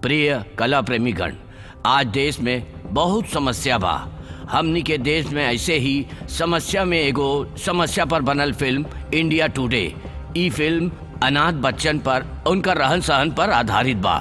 प्रिय कला प्रेमीगण, आज देश में बहुत समस्या बा। हमनी के देश में ऐसे ही समस्या में एगो समस्या पर बनल फिल्म इंडिया टुडे। ई फिल्म अनाथ बच्चन पर उनका रहन सहन पर आधारित बा।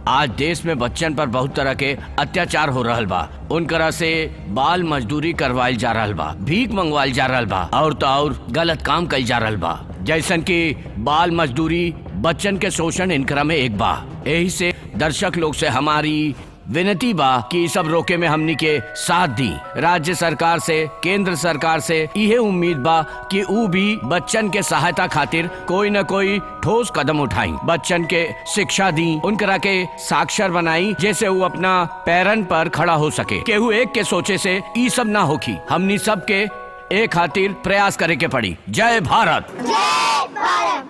आज देश में बच्चन पर बहुत तरह के अत्याचार हो रहल बा। उनकरा से बाल मजदूरी करवाइल जा रहल बा, भीख मंगवाइल जा रहल बा और तो और गलत काम कइल जा रहल बा, जैसन कि बाल मजदूरी बच्चन के शोषण इनकरा में एक बा। यही से दर्शक लोग से हमारी विनती बा कि सब रोके में हमनी के साथ दी। राज्य सरकार से, केंद्र सरकार से यह उम्मीद बा कि ऊ भी बच्चन के सहायता खातिर कोई न कोई ठोस कदम उठाई, बच्चन के शिक्षा दी, उनकरा के साक्षर बनाई, जैसे वो अपना पैरन पर खड़ा हो सके। केहू एक के सोचे से ई सब ना होखी। हमनी सब के एक खातिर प्रयास करे के पड़ी। जय भारत। जय भारत।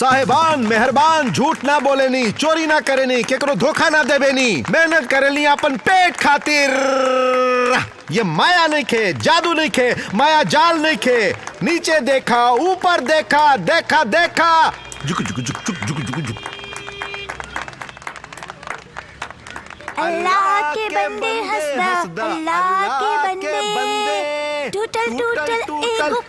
साहेबान मेहरबान झूठ ना बोले नी, चोरी ना करे नी, केकरो धोखा ना देबे नी, मेहनत करे नी अपन पेट खातिर। ये माया नहीं खे, जादू नहीं खे, माया जाल नहीं खे। नीचे देखा, ऊपर देखा, देखा देखा, जुक जुक जुक जुक जुक जुक जुक। अल्लाह के बंदे हंसदा, अल्लाह के बंदे टूटल टूटल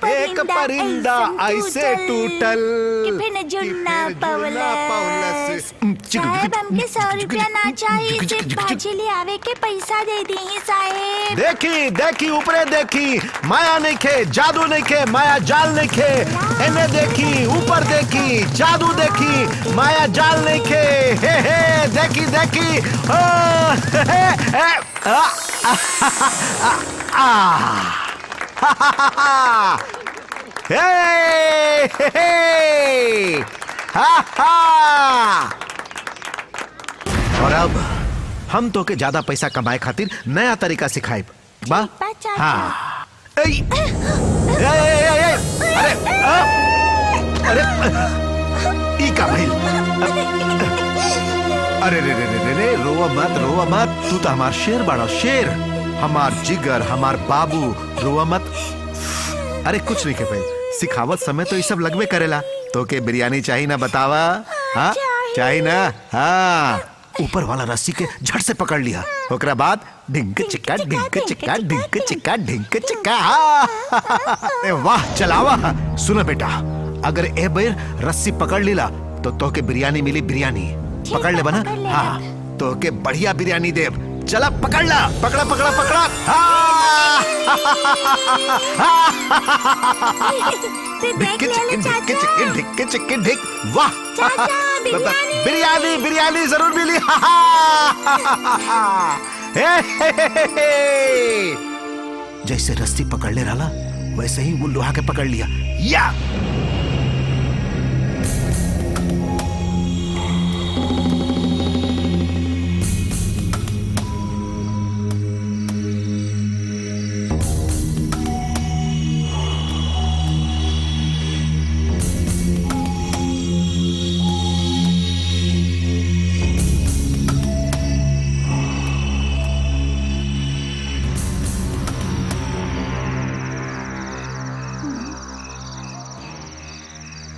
एक परिंदा ऐसे टूटल कि फिर न जुड़ना पवलस। साहेब हमके 100 रुपया ना चाहिए, सिर्फ भाजी ले आवे के पैसा दे दी साहेब। देखी देखी ऊपरे देखी, माया नहीं खे, जादू नहीं खे, माया जाल नहीं खे। इन्हें देखी, ऊपर देखी, जादू देखी, माया जाल नहीं खे। हे हे देखी देखी, और अब हम तो के ज्यादा पैसा कमाए खातिर नया तरीका सिखाए बा। हाँ अरे ई का भइल? अरे रे रे रे रे रोवा मत, तू तो हमार शेर बाड़ा, शेर, हमार जिगर, हमार बाबू, रोवा मत। अरे कुछ नहीं के भाई, सिखावत समय तो ये सब लगवे करेला। तो के बिरयानी चाहिए ना, बतावा? हाँ चाहिए ना? हाँ ऊपर वाला रस्सी के झट से पकड़ लिया, ओकरा बाद ढिंक चिक्का ढिंक चिक्का ढिंक चिक्का ढिंक चिक्का। वाह चलावा। सुनो बेटा, अगर ए बेर रस्सी पकड़ लीला तो के बिरयानी मिली, बिरयानी पकड़ ले बना। हाँ तो के बढ़िया बिरयानी देव। चला पकड़ ला, पकड़ा पकड़ा पकड़ा। ढिक चिक्के ढिक। वाह बिरयानी बिरयानी जरूर मिली। जैसे रस्सी पकड़ ले रहा वैसे ही वो लोहा के पकड़ लिया। या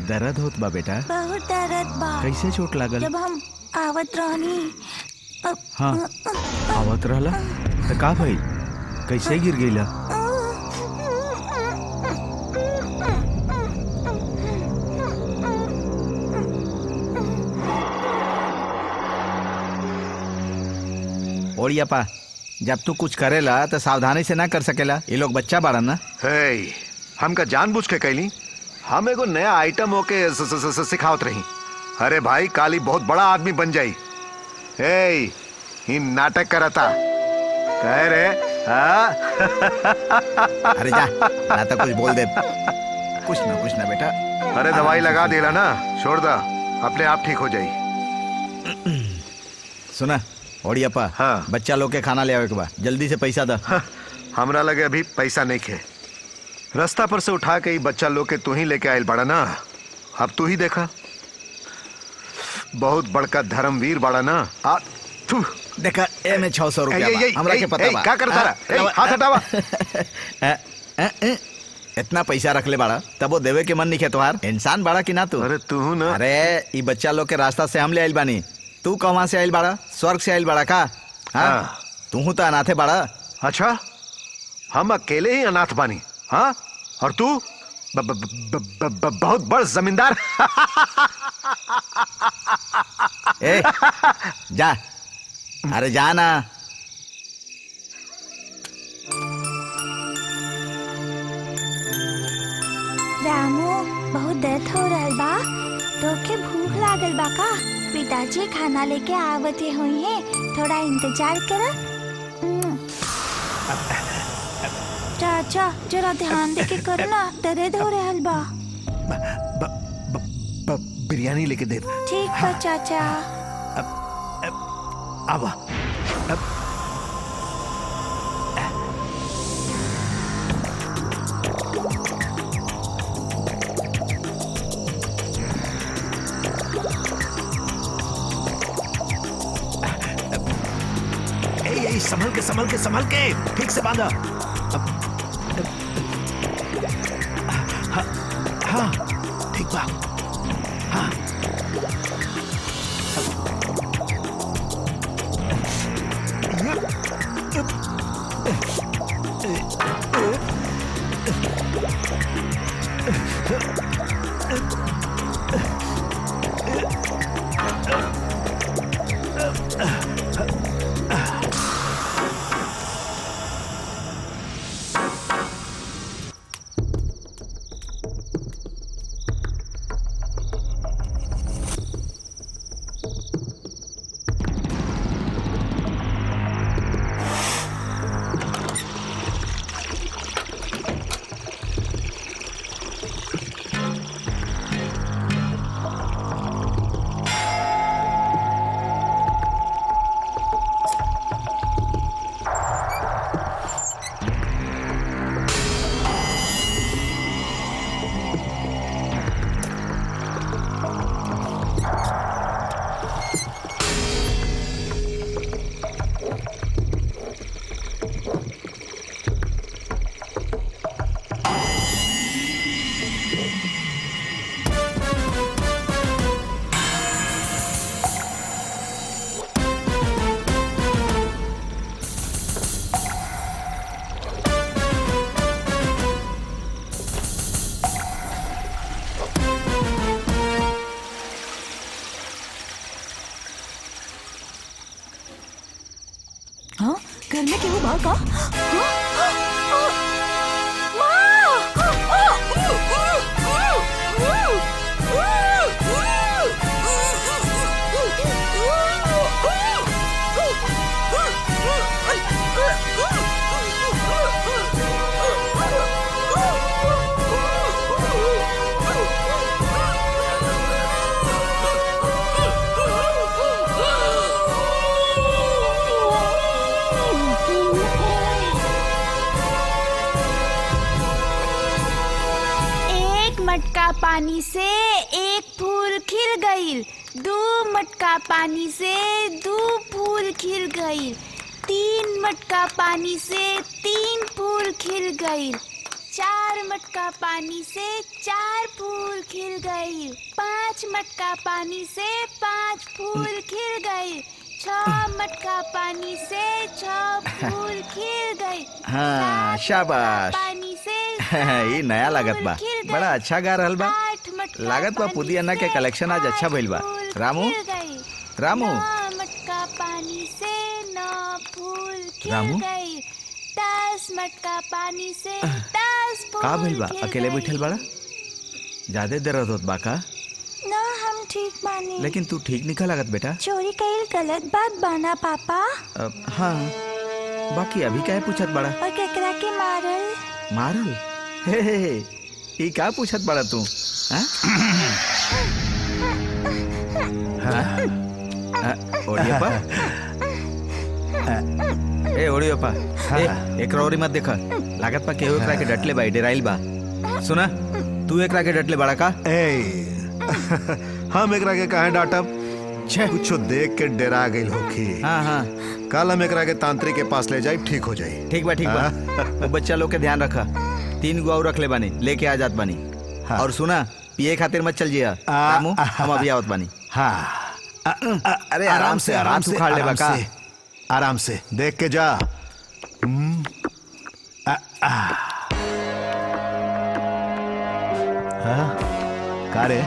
दर्द होत बा बेटा? बहुत दर्द बा। कैसे चोट लागल? जब हम आवत रहनी। हाँ आवत रहला तो का भइल? कैसे गिर गईला? ओड़ियापा, जब तू कुछ करेला तो सावधानी से ना कर सकेला। ये लोग बच्चा बाड़ा ना। हमका जानबूझ के कैली, हम एगो नया आइटम होके सिखावत रही। अरे भाई काली बहुत बड़ा आदमी बन जाई। नाटक करता कह रे। अरे जा ना तो कुछ बोल दे। कुछ ना बेटा। अरे दवाई लगा देला ना, छोड़ दा, अपने आप ठीक हो जाई। सुना ओड़ियापा, हाँ। बच्चा लोग के खाना ले आवे के बा, जल्दी से पैसा दा। हमरा लगे अभी पैसा नहीं खे। रास्ता पर से उठा के ही बच्चा लोग के तू ही लेके आयल बड़ा ना। अब तू ही देखा, बहुत बड़का धर्मवीर बड़ा ना। देखा ए में 600 रुपया हमरा के पता बा। क्या करता रहा? हाथ हटावा। इतना पैसा रख ले बाड़ा, तब वो देवे के मन नहीं खे तुम्हार? इंसान बाड़ा कि ना तू? अरे तू ना। अरे ये बच्चा लोग के रास्ता से हम ले आइल बानी। तू कहाँ से आइल बाड़ा? स्वर्ग से आइल बाड़ा का? हाँ तू तो अनाथे बाड़ा। अच्छा हम अकेले ही अनाथ बानी? हाँ और तू बहुत बड़ जमींदार। ए जा, अरे जा ना। रामू बहुत दर्द हो रहा बा, तो के भूख लागल बा का? पिताजी खाना लेके आवते हुई है, थोड़ा इंतजार करा। चाचा जरा ध्यान दे के करो ना, दर्द हो रहा बा। बिरयानी लेके दे। ठीक बा चाचा। आवा। संभल के ठीक से बांधा। हाँ ठीक बा। हाँ हाँ घर में केहू बा का? मटका पानी से एक फूल खिल गईल, 2 मटका पानी से 2 फूल खिल गईल, 3 मटका पानी से 3 फूल खिल गईल, 4 मटका पानी से 4 फूल खिल गईल, 5 मटका पानी से 5 फूल खिल गईल, 6 मटका पानी से 6 फूल खिल गईल। हाँ 7 शाबाश। मटका पानी से ये नया लागत बा, बड़ा अच्छा गा रहल बा। लागत बा पुदियाना के कलेक्शन आज अच्छा भइल बा। रामू रामू मटका पानी से 9 फूल खिल रामू? गई, 10 मटका पानी से 10 फूल का भइल बा? खिल अकेले गई। बैठल बड़ा? ज्यादा दर्द होत बा का? ना हम ठीक बानी। लेकिन तू ठीक निकल लागत बेटा। चोरी कईल गलत बात बाना पापा। हाँ बाकी अभी क्या पूछत बड़ा? और केकरा के मारल? मारल? हे ई का पूछत बड़ा तू? ओडियप्पा ए ओडियप्पा एक रोरी मत देखा, लागत पा केहू एकरा के डटले बा, डेराइल बा। सुना तू एकरा के डटले बड़ा का? हम एकरा के काहे डांटब? कुछो देख के डरा गइल होखी। हाँ हाँ कल हम एकरा के तांत्रिक के पास ले जाई, ठीक हो जाई। ठीक बा ठीक बा। वो बच्चा लोग के ध्यान रखा, 3 गो और रख ले बानी, लेके आ जात बानी। हाँ। और सुना पिए खातिर मत चल जिया रामू, हम अभी आवत बानी। हाँ अरे आराम से उखाड़ ले बा का? आराम से देख के जा। का रे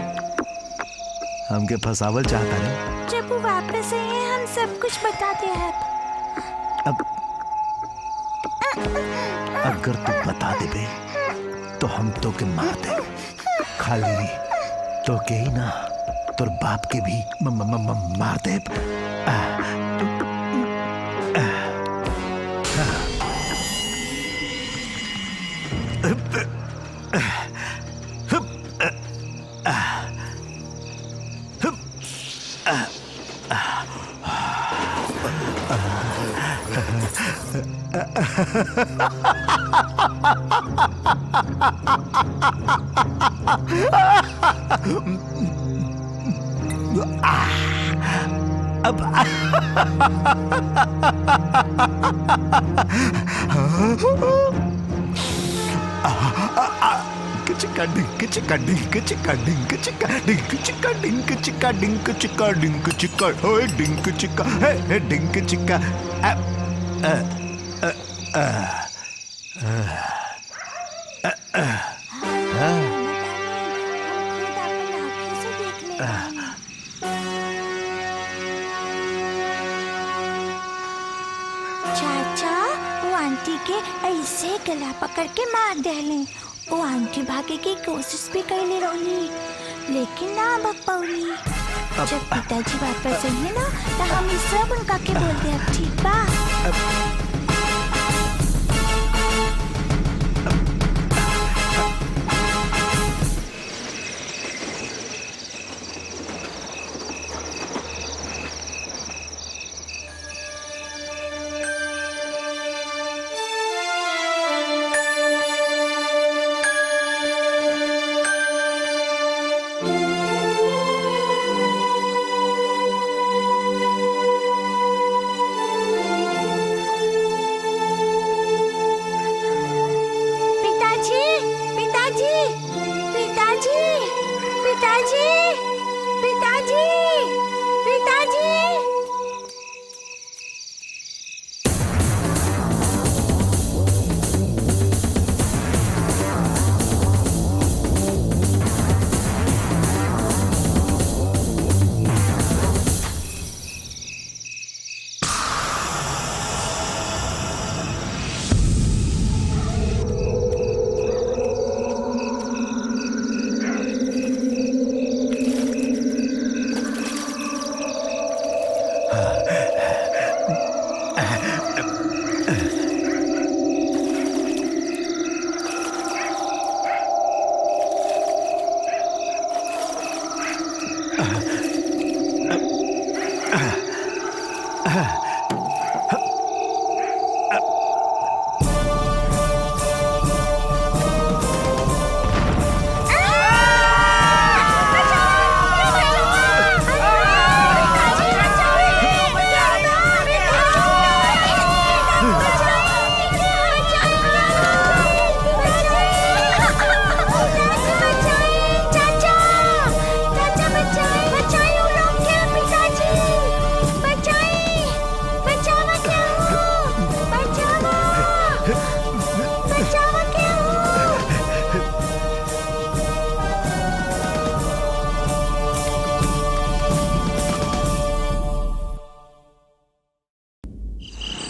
हमके फसावल चाहता रे? जब वो वापस आए हम सब कुछ बताते हैं। अगर तू बता दे बे तो हम तो के मार दे। खाली तो के ही ना, तोर बाप के भी मार दे। अब चिका डिंक चिका डिंक चिका डिंक चिका डिंक चिका डिंक चिका डिंक चिका डिंक चिका ओए डिंक चिका हे डिंक चिका चाचा वो आंटी के ऐसे गला पकड़ के मार देले। वो आंटी भागे की कोशिश भी कैले रही लेकिन ना भग पौली। जब पिताजी वापस आइए ना तो हम ये सब उनका के बोल दे। अब ठीक बा?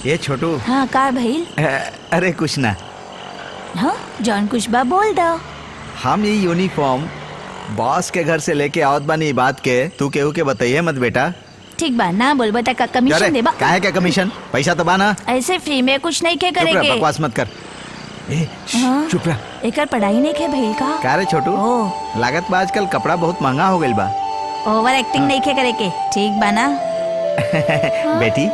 ये छोटू। हाँ का भइल? अरे कुछ ना। हाँ जॉन कुछ बा बोल दो। हम ये यूनिफॉर्म बॉस के घर से लेके आवत बानी बात के तू केहू के बताइए मत बेटा। ठीक बा ना बोल बता का कमीशन देबा। काहे क्या कमीशन? पैसा तो बा ना। ऐसे फ्री में कुछ नहीं के चुप रह, करेंगे। बकवास मत कर। ए, हाँ? चुप रह। एकर पढ़ाई नहीं के भइल का? का रे छोटू? ओ लागत बा आजकल कपड़ा बहुत महंगा हो गइल बा। ओवर एक्टिंग नहीं के करे के। ठीक बा ना? बेटी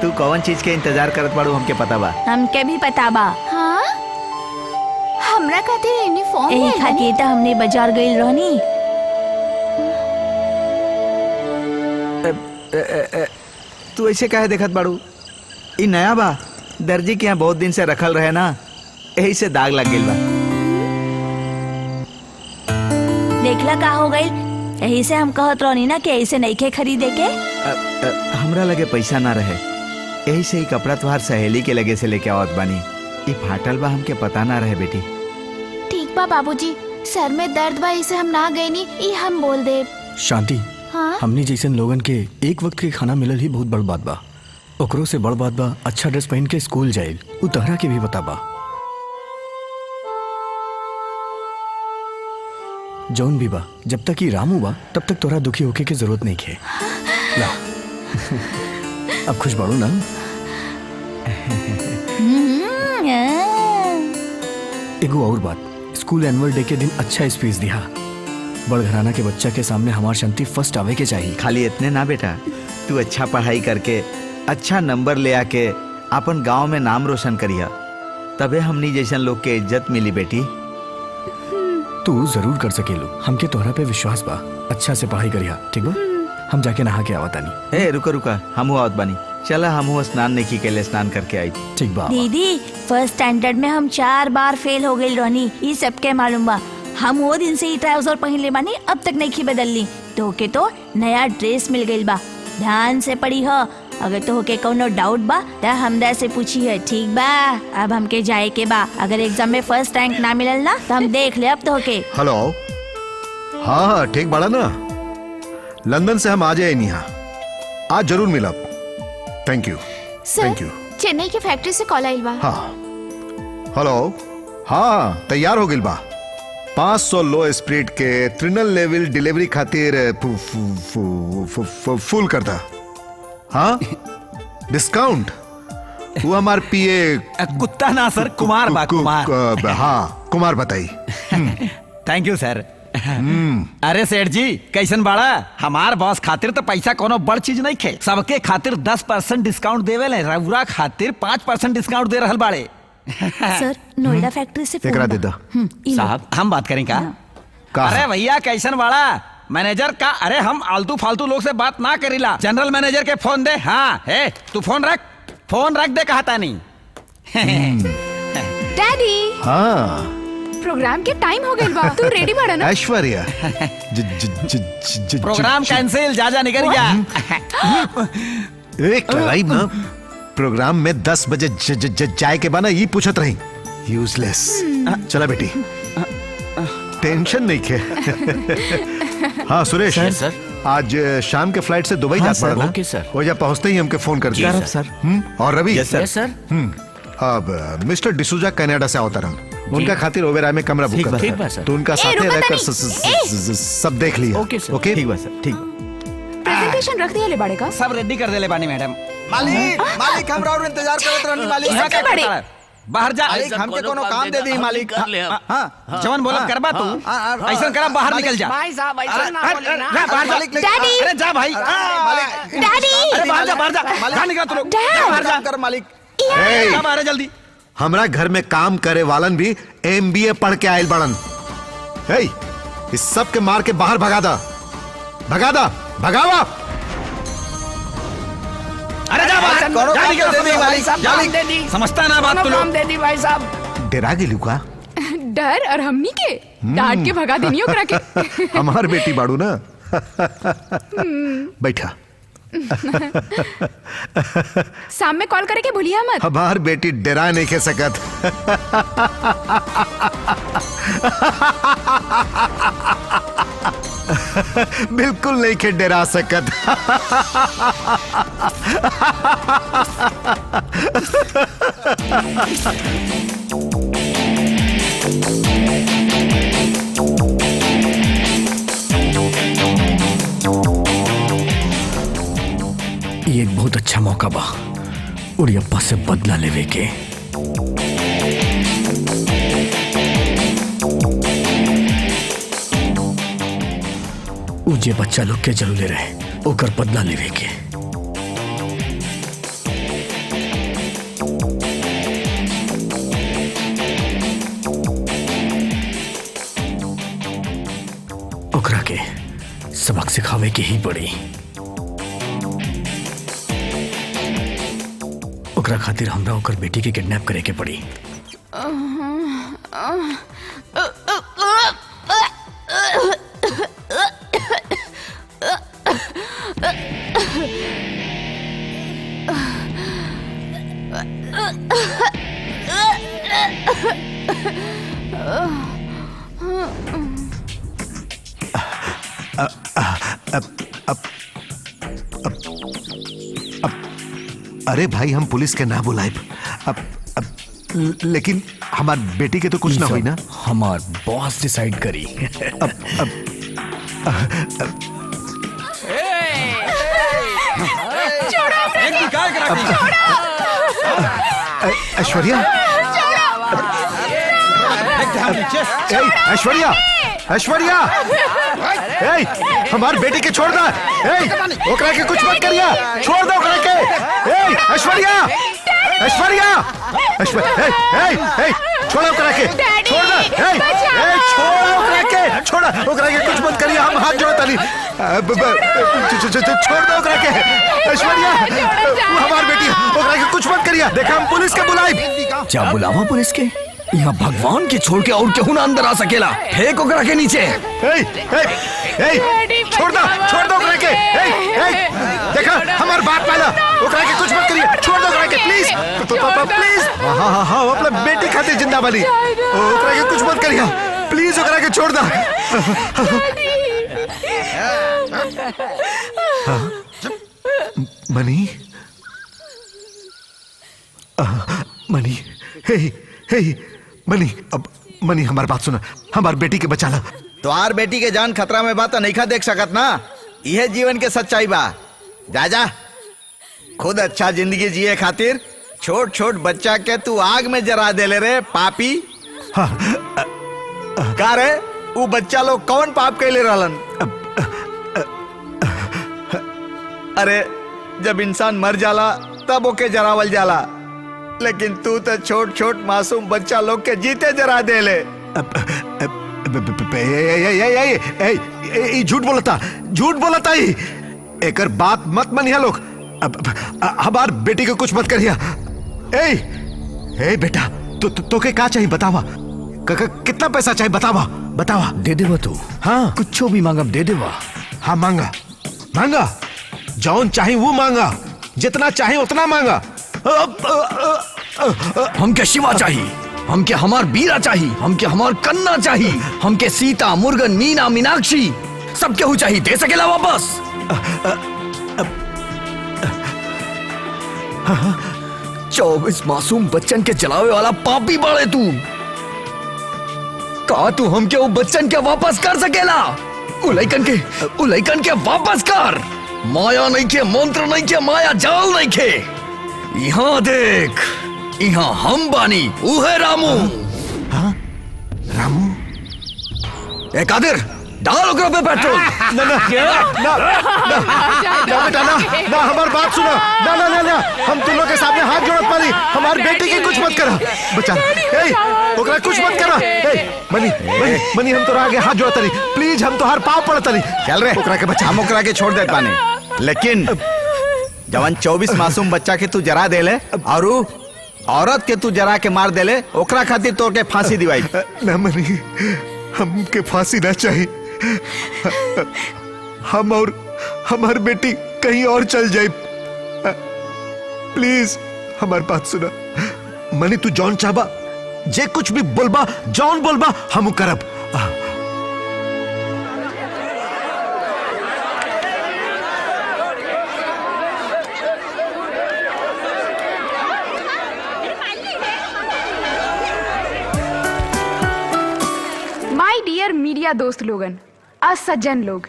तू कौन चीज के इंतजार करत बाड़ू हमके पता बा। हमके भी पता बा। हाँ हमरा खातिर यूनिफॉर्म एही खातिर त हमने बाजार गइल रहनी। तू ऐसे काहे देखत बाड़ू? ई नया बा, दर्जी के यहाँ बहुत दिन से रखल रहे ना, यही से दाग लग गइल बा। देखला का हो गइल? यही से हम कहत रहनी ना कि ऐसे नहीं के खरीदे के। हमरा लगे पैसा ना रहे, यही से ही कपड़ा तुम्हार सहेली के लगे से लेके आवत बानी। ई फाटल बा हमके पता ना रहे बेटी। ठीक बा बाबूजी, सर में दर्द बा इसे हम ना गईनी ई हम बोल दे। शांति, हाँ? हमनी जैसन लोगन के एक वक्त के खाना मिलल ही बहुत बड़ बात बा। ओकरो से बड़ बात बा अच्छा ड्रेस पहन के स्कूल जाइल। उ तहरा के भी बता बा। जौन भी बा, जब तक ही रामू बा तब तक तोरा दुखी होके के जरूरत नहीं खे। ला अब खुश बाड़ू ना? एगो और बात, स्कूल एनुअल डे के दिन अच्छा स्पीच दिया। बड़ घराना के बच्चा के सामने हमार शांति फर्स्ट आवे के चाहिए। खाली इतने ना बेटा, तू अच्छा पढ़ाई करके अच्छा नंबर ले आके अपन गांव में नाम रोशन करिया, तबे हमनी जैसन लोग के इज्जत मिली बेटी। तू जरूर कर सकेलू, हमके तोहरा पे विश्वास बा। अच्छा से पढ़ाई करिया, ठीक बा? हम जाके नहा के आवत तानी। ए रुका रुका, हमू आवत बानी। चला हमू स्नान नहीं के लिए स्नान करके आई। ठीक बा। दीदी फर्स्ट स्टैंडर्ड में हम 4 बार फेल हो गई रहनी, ये सबके मालूम बा। हम वो दिन से ही ट्राउजर पहन ले बानी, अब तक नहीं बदल ली। तो के तो नया ड्रेस मिल गई बा, ध्यान से पढ़ी हो। अगर तो होके कोनो डाउट बा तो हमदा से पूछी है, ठीक बा? अब हमके जाए के बा, अगर एग्जाम में फर्स्ट रैंक ना मिलल ना तो हम देख ले अब तो होके। हेलो, हाँ ठीक बड़ा ना, लंदन से हम आ जाए यहाँ, आज जरूर मिलब। Thank you. Sir thank you. Chennai की फैक्ट्री से कॉल आइल बा। हाँ हेलो, हाँ तैयार हो गिल बा। 500 लो स्प्रिट के त्रिनल लेवल डिलीवरी खातिर फुल करता। हाँ डिस्काउंट वो हमार पिए कुत्ता ना सर, कुमार बा कुमार। हाँ कुमार बताई। थैंक यू सर। अरे सेठ जी कैसन बाड़ा? हमार बॉस खातिर तो पैसा कोनो बड़ चीज नहीं खे, सबके खातिर 10% डिस्काउंट देवे ले, रउरा खातिर 5% डिस्काउंट दे रहल बाड़े। सर नोएडा फैक्ट्री से फोन एकरा बा। दे दा। ई लो। साहब हम बात करें का? का? अरे भैया कैसन बाड़ा? मैनेजर का? अरे हम आलतू फालतू लोग से बात ना करीला, जनरल मैनेजर के फोन दे। हाँ है तू फोन रख दे, कहता नहीं। डैडी हाँ प्रोग्राम के टाइम हो गइल बा, तू रेडी बाड़ा ना? ऐश्वर्या प्रोग्राम कैंसिल, जा निकल जा। एक लड़ाई ना, प्रोग्राम में 10 बजे जाए के बना ये पूछत रही, यूजलेस। चला बेटी, टेंशन नहीं के। हाँ सुरेश सर। आज शाम के फ्लाइट से दुबई जा पड़ा ना? ओके सर। हो जा पहुंचते ही हमके फोन कर दिया सर। और रवि यस सर। अब मिस्टर डिसूजा कनाडा से आवता रहा, उनका खातिर ओबेराय में कमरा बुक ठीक कर बा सर। तो उनका साथे रुका रहकर तनी। सब देख लिया। ओके सर। ओके ठीक बा सर, ठीक। प्रेजेंटेशन रख दिया ले बाड़े का? सब रेडी कर देले बानी मैडम। मालिक हम और इंतजार करत रहनी मालिक। यहाँ क्या बड़े? बाहर जा, मालिक, हमके कोनो काम दे दी मालिक। हाँ जवन बोलब करबा तू, ऐसा करा बाहर निकल जा। भाई साहब ऐसा ना बोले ना। जा बाहर जा। डैडी! अरे जा भाई। डैडी अरे बाहर जा जा निकल तू लोग। जा बाहर जा कर मालिक। ए, जा बाहर जल्दी। हमरा घर में काम करे वालन भी MBA पढ़ के आयल बड़न। हे, इस सब के मार के बाहर भगा दा, भगावा। अरे जा बाहर, कोनो जा काम निकल दे दी भाई साहब, जा काम दे दी। समझता ना बात कोनो तू लोग। काम दे दी भाई साहब। डरा गेलू का? डर और हमनी के डांट के भगा देनी ओकरा के। हमार बेटी बाड़ू ना। बैठा। शाम में कॉल करे के भूलिया मत। हमार बेटी डरा नहीं के सकत। बिल्कुल नहीं के डरा सकत। ये एक बहुत अच्छा मौका बा उड़ियप्पा से बदला लेवे के। उ जे बच्चा लोग के जरूरे रहे ओकर बदला लेवे के। ओकरा के सबक सिखावे के ही पड़ी। ओकरा खातिर हमरा ओकर बेटी के किडनैप करे के पड़ी। अरे भाई हम पुलिस के ना बुलाए। अब लेकिन हमार बेटी के तो कुछ ना हुई ना। हमार बॉस डिसाइड करी। ऐश्वर्या, ऐश्वर्या, ऐश्वर्या, हमार बेटी के छोड़ दा। ओकरा के कुछ मत करिया, छोड़ दो ओकरा के। ऐश्वर्या, ऐश्वर्या, ऐश्वर्या, छोड़ो ओकरा के, छोड़ दो, छोड़ो ओकरा के। छोड़ा ओकरा के कुछ मत करिए हम हाथ जोड़ता नहीं छोड़ दो ओकरा के ऐश्वर्या वो हमार बेटी ओकरा के कुछ मत करिए देखा हम पुलिस के बुलाई क्या बुलावा पुलिस के यहाँ भगवान के छोड़ के और केहू ना अंदर आ सकेला फेंक ओकरा के नीचे छोड़ दो ओकरा के देखा हमार बात पाला ओकरा के कुछ मत करिए छोड़ दो ओकरा के प्लीज प्लीज हाँ अपना बेटी खातिर जिंदा बनी ओकरा के कुछ मत करिए प्लीज ओकरा के छोड़ दो मनी मनी हे मनी अब मनी हमारी बात सुना हमार बेटी के बचा ला तुम्हार बेटी के जान खतरा में बात नहीं खा देख सकत ना यह जीवन के सच्चाई बा जा खुद अच्छा जिंदगी जिए खातिर छोट छोट बच्चा के तू आग में जरा दे ले रे पापी का रे वो बच्चा लोग कौन पाप कैले रहलन अरे जब इंसान मर जाला तब ओके जरावल जाला लेकिन तू तो छोट छोट मासूम बच्चा लोग के जीते जरा दे ले झूठ बोलता ही एकर बात मत मानिया लोग हमार बेटी को कुछ मत करिया बेटा तो के का चाहिए बतावा कितना पैसा चाहिए बतावा दे देवा तू हाँ कुछ भी मांगा दे देवा हाँ मांगा जौन चाहिए वो मांगा जितना चाहिए उतना मांगा हमके शिवा चाहिए हमके हमार बीरा चाहिए हमके हमार कन्ना चाहिए हमके सीता मुर्गन मीना मीनाक्षी सब केहू चाहिए दे सकेला वापस 24 मासूम बच्चन के चलावे वाला पापी बाड़े तू का तू हमके वो बच्चन के वापस कर सकेला उलैकन के वापस कर माया नहीं के मंत्र नहीं के माया जाल नहीं के यहाँ देख यहाँ हम बानी उहे रामू हाँ? रामू ए कादिर डाल ओकरा पे पेट्रोल ना हमार बात सुनो ना हम तुम लोग के सामने हाथ जोड़त पारी हमार बेटी के कुछ मत करा बचा ओकरा कुछ मत करा मनी हम तो आगे हाथ जोड़त नहीं प्लीज हम तो हर पाँव पड़त नहीं चल रे ओकरा के बचा हम ओकरा के छोड़ देत बानी लेकिन जवन 24 मासूम बच्चा के तू जरा देले और औरत के तू जरा के मार देले ओकरा खातिर तोर के फांसी दिवाई ना मनी हमके फांसी ना चाहिए हम और हमार बेटी कहीं और चल जाए प्लीज हमारी बात सुना मनी तू जौन चाहबा जे कुछ भी बोलबा जौन बोलबा हम करब डियर मीडिया दोस्त लोगन असज्जन लोग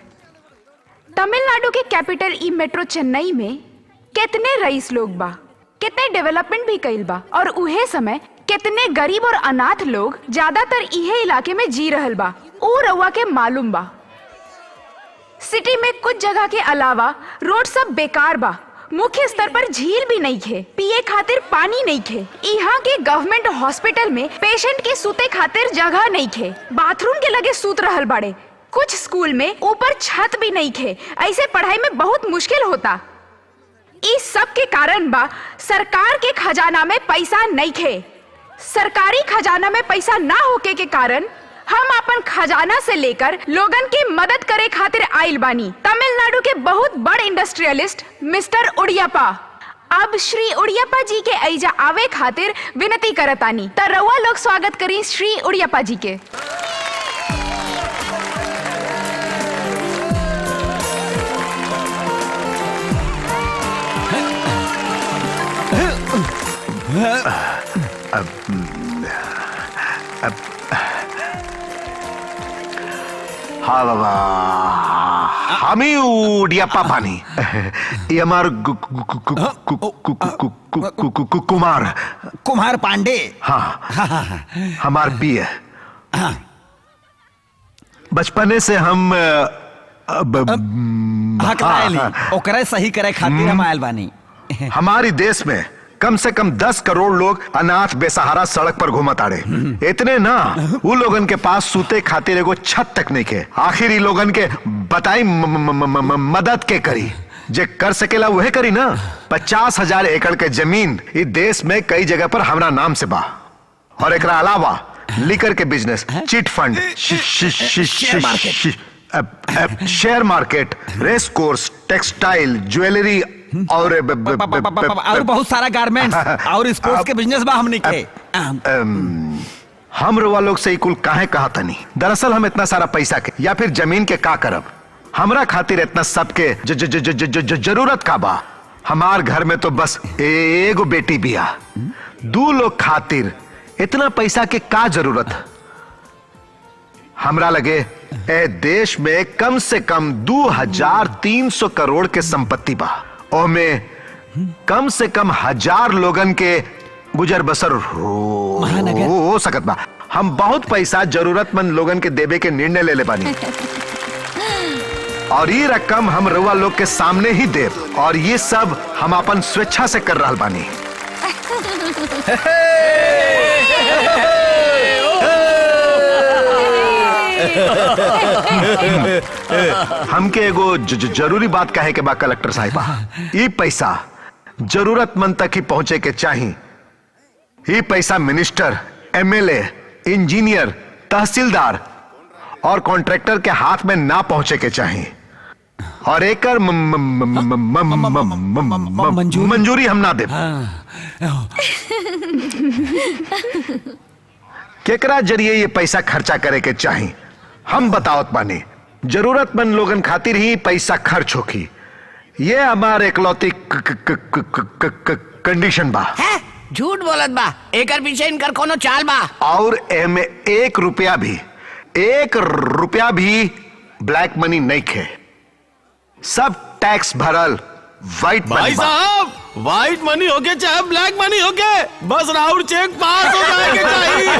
तमिलनाडु के कैपिटल ई मेट्रो चेन्नई में कितने रईस लोग बा कितने डेवलपमेंट भी कइल बा और उहे समय कितने गरीब और अनाथ लोग ज्यादातर इहे इलाके में जी रहल बा ऊ रउआ के मालूम बा सिटी में कुछ जगह के अलावा रोड सब बेकार बा मुख्य स्तर पर झील भी नहीं खे पिए खातिर पानी नहीं खे यहाँ के गवर्नमेंट हॉस्पिटल में पेशेंट के सूते खातिर जगह नहीं खे बाथरूम के लगे सूत रहल बाड़े कुछ स्कूल में ऊपर छत भी नहीं खे ऐसे पढ़ाई में बहुत मुश्किल होता इस सब के कारण बा सरकार के खजाना में पैसा नहीं खे सरकारी खजाना में पैसा ना होके के कारण हम अपन खजाना से लेकर लोगन की मदद करे खातिर आइल बानी तमिलनाडु के बहुत बड़ इंडस्ट्रियलिस्ट मिस्टर उड़ियापा अब श्री उड़ियापा जी के ऐजा आवे खातिर विनती करतानी त रउआ लोग स्वागत करी श्री उड़ियापा जी के हाँ बाबा हम ही उड़ियापा पानी ये हमार कुमार पांडे हाँ हमार बी है बचपने से हम ओकरा सही करे खातिर हम आयल बानी हमारी देश में कम से कम 10 करोड़ लोग अनाथ बेसहारा सड़क पर घूमत आड़े। इतने ना, वो लोगन के पास सूते खातिर एगो छत तक नहीं के। आखिर ही लोगन के बताई मदद के करी, जे कर सकेला वह करी ना। 50,000 एकड़ के जमीन इस देश में कई जगह पर हमरा नाम से बा, और एकरा अलावा लिकर के business, chit fund, share market, race course, textile, jewellery और बहुत सारा गारमेंट्स और स्पोर्ट्स के बिजनेस बा हमनी के। हम रुआ लोग से कुल काहे कहा तनी। दरअसल हम इतना सारा पैसा के या फिर जमीन के का करब, हमरा खातिर इतना सबके जरूरत का बा। हमार घर में तो बस एगो बेटी बिया, 2 लोग खातिर इतना पैसा के का जरूरत। हमरा लगे ए देश में कम से कम 2300 करोड़ के संपत्ति बा, और में कम से कम 1000 लोगन के गुजर बसर हो सकत बा। हम बहुत पैसा जरूरतमंद लोगन के देवे के निर्णय ले बानी, और ये रकम हम रउआ लोग के सामने ही देव, और ये सब हम अपन स्वेच्छा से कर रहल बानी। हमके एगो जरूरी बात कहे के बा कलेक्टर साहिबा। ये पैसा जरूरतमंद तक ही पहुंचे के चाहिए। ये पैसा मिनिस्टर, एमएलए, इंजीनियर, तहसीलदार और कॉन्ट्रैक्टर के हाथ में ना पहुंचे के चाहिए, और एकर मंजूरी हम ना दे। केकरा जरिए ये पैसा खर्चा करे के चाहिए हम बतावत बानी। जरूरतमंद लोगन खातिर ही पैसा खर्च होगी, ये हमारे इकलौती कंडीशन बा। झूठ बोलत बा, एकर पीछे इनकर कोनो चाल बा। और एमे 1 रुपया भी ब्लैक मनी नहीं खे, सब टैक्स भरल व्हाइट मनी। भाई साहब, व्हाइट मनी होके चाहे ब्लैक मनी होके, बस राउंड चेक पास हो जाए के चाहिए।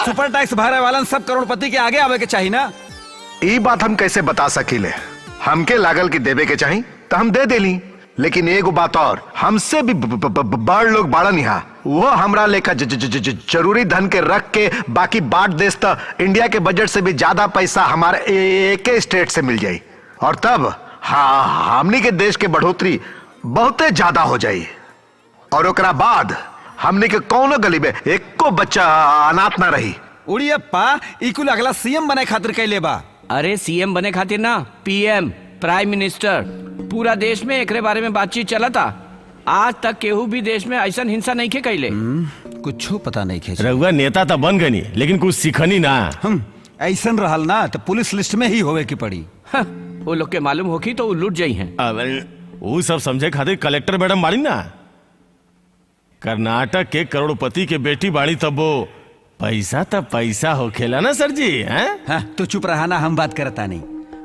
सुपर टैक्स भरे वालन सब करोड़पति के आगे आवे के चाहिए ना। ये बात हम कैसे बता सकीले। हमके लागल की देवे के चाहिए तो हम दे देली, लेकिन एगो बात और, हमसे भी बड़ लोग बाड़न यहाँ, वो हमरा लेखा जरूरी धन के रख के बाकी बांट देस तो इंडिया के बजट से भी ज्यादा पैसा हमारे एक स्टेट से मिल जाये, और तब हाँ हमनी के देश के बढ़ोतरी बहुते ज्यादा हो जाये, और ओकरा बाद हमनी के कौनो गली में एको बच्चा अनाथ ना रही। उड़ियप्पा इकुल अगला सीएम बने खातिर कैले बा। अरे सीएम बने खातिर ना, पीएम, प्राइम मिनिस्टर। पूरा देश में एकरे बारे में बातचीत चला था। आज तक केहू भी देश में ऐसा हिंसा नहीं खे कैले। कुछ पता नहीं खे। रघुआ नेता तो बन गनी, लेकिन कुछ सीखनी ना। ऐसा रहल ना तो पुलिस लिस्ट में ही होवे की पड़ी। वो लोग के मालूम होगी तो वो लूट जाई हैं। वो सब समझे खातिर कलेक्टर मैडम बाड़ी ना। कर्नाटक के करोड़पति के बेटी बाड़ी, तब वो पैसा तब पैसा होखेला ना सर जी। हैं? तो चुप रहा ना, हम बात करता नहीं।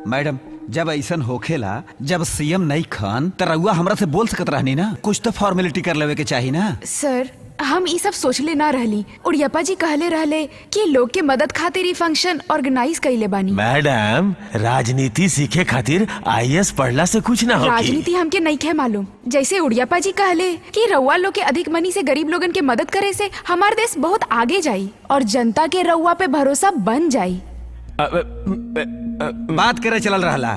मैडम, जब ऐसन होखेला, जब सीएम नहीं खान तो रउआ हमरा से बोल सकत रहनी ना, कुछ तो फॉर्मेलिटी कर लेवे के चाहिए ना। सर, हम ये सब सोचले ना रहली। उड़ियप्पा जी कहले रहले कि लोग के मदद खातिर ये फंक्शन ऑर्गेनाइज कइले बानी। मैडम, राजनीति सीखे खातिर आईएएस पढ़ला से कुछ ना होगी। राजनीति हमके नहीं खे मालूम। जैसे उड़ियप्पा जी कहले कि रउआ लोग के अधिक मनी से गरीब लोगन के मदद करे से हमार देश बहुत आगे जाई और जनता के रउआ पे भरोसा बन जाई। बात करे चलल रहला।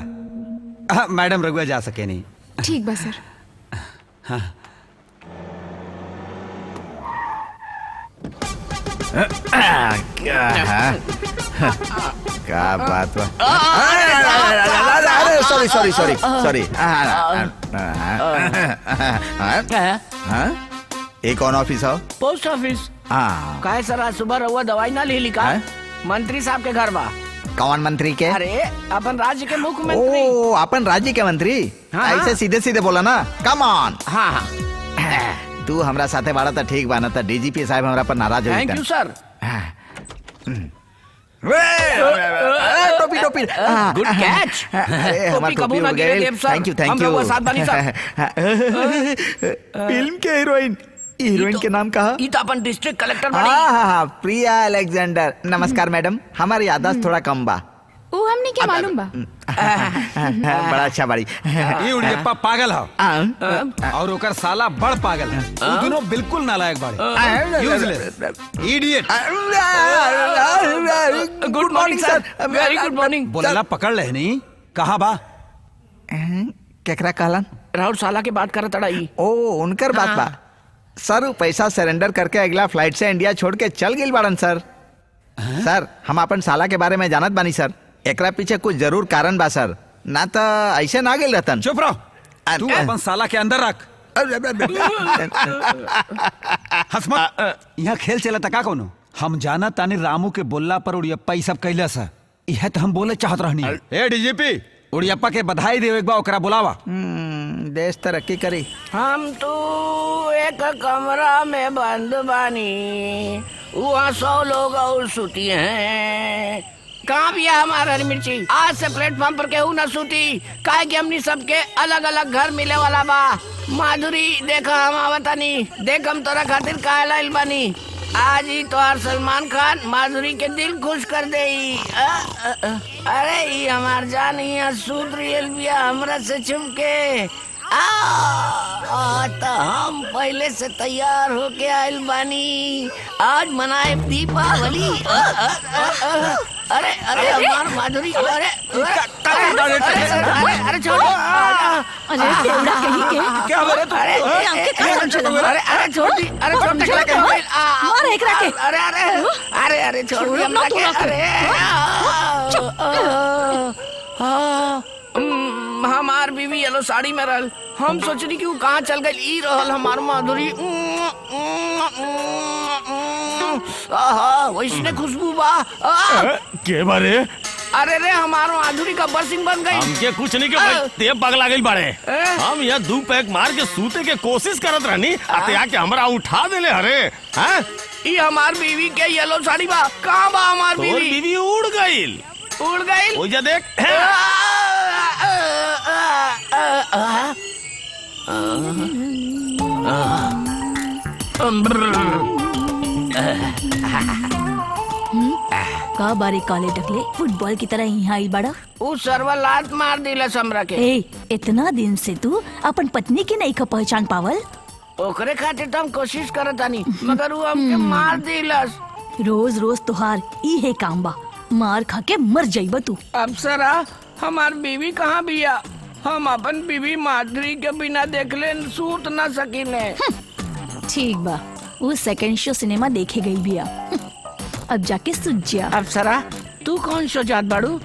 मैडम, रघुआ जा सके नहीं। ठीक बा सर। हाँ। क्या बात बा। सॉरी। ये कौन ऑफिस है? Post office. हाँ, काहे सर, आज सुबह रहुआ दवाई ना ले लिखा? मंत्री साहब के घर बा। कौन मंत्री के? अरे अपन राज्य के मुख्यमंत्री। ओ, अपन राज्य के मंत्री। हाँ। ऐसे सीधे सीधे बोला ना, कम ऑन। हाँ। तू हमरा साथे बाड़ा था ठीक बाना था, डीजीपी साहब हमरा पर नाराज हो थैंक यू सर। टोपी गुड कैच। हमारी टोपी उड़ गई। थैंक यू फिल्म के हीरोइन के नाम कहा? ये तो अपन डिस्ट्रिक्ट कलेक्टर बनी। हाँ, प्रिया अलेक्जेंडर। नमस्कार मैडम, हमारी याददाश्त थोड़ा कम बा। वो हमने क्या मालूम बा। बड़ा अच्छा बाड़ी। ये उड़ियप्पा पागल है और ओकर साला बड़ पागल है। वो दोनों बिल्कुल नालायक बाड़े, यूजलेस, इडियट। गुड मॉर्निंग सर, वेरी गुड मॉर्निंग। बोलला पकड़ ले नहीं, कहाँ बा? केकरा कहलन? राहुल साला के बात करत अड़ाई। ओ उनकर बात बा। सर वो पैसा सरेंडर करके अगला फ्लाइट से इंडिया छोड़ के चल गई बाड़न सर। सर हम अपन साला के बारे में जानत बानी सर, एकरा पीछे कुछ जरूर कारण बा सर, ना तो ऐसे ना गेल रहतन। चुप रहो, तू अपन साला के अंदर रख। हंस मत, यहाँ खेल चला का कोनो? हम जाना तानी रामू के बोलला पर उड़ियप्पा ई सब कैला सा, यह तो हम बोले चाहत रहनी। ए डीजीपी, उड़ियप्पा के बधाई दे, एक बार ओकरा बुलावा। देश तरक्की करी। हम तो एक कमरा में बंद बानी, वहाँ 100 लोग और सुती हैं। कहाँ भी है हमारा हरी मिर्ची? आज से प्लेटफॉर्म पर केहू न सूती, काहे कि हमनी सबके अलग अलग घर मिले वाला बा। माधुरी देखा हम आवतानी, देख हम तोरा खातिर काहे लाइल बानी। आज ही तोहार सलमान खान माधुरी के दिल खुश कर दे। अरे ये हमार जान यहाँ सूत रियल बिया हमरा से चुमके। तो हम पहले से तैयार होके आइल बानी, आज मनाए दीपावली। अरे अरे हमार माधुरी, अरे अरे छोड़, अरे केवड़ा कहीं के क्या हो रहा है? अरे छोड़ दी, अरे छोड़ दी, मार एकरा के। अरे अरे अरे अरे छोड़ दी हमरा के। अरे हमार बीवी येलो साड़ी में रहल, हम सोचनी कि वो कहाँ चल गई। ई रहल हमार माधुरी, वैसने खुशबू बा। के बारे? अरे रे हमार माधुरी का बरसिंग बन गई। हमके कुछ नहीं के भाई, ते पगला गई बाड़े। हम यहाँ 2 पैक मार के सूते के कोशिश करत रहनी, अते आके हमरा उठा देले। हरे हैं ई हमार बीवी के येलो साड़ी बा। कहाँ बा हमार तोर बीवी? बीवी उड़ गई। उड़ गई। ओ जा देख। का बारे काले टकले फुटबॉल की तरह यहाँ आई बड़ा। उ सरवा लात मार दिला हमरा के। ए, इतना दिन से तू अपन पत्नी के नहीं का पहचान पावल? ओकरे खातिर तो हम कोशिश करत तानी, मगर वो हमके मार दिलस। रोज रोज तुहार ई है काम बा, मार खा के मर जाइबा तू। अप्सरा हमार बीवी कहाँ बिया? हम अपन बीवी माधुरी के बिना देखले सूत न सकीले। ठीक बा, वो सेकंड शो सिनेमा देखे गई बिया, अब जाके सुत जा। अप्सरा तू कौन शो जात बाड़ू?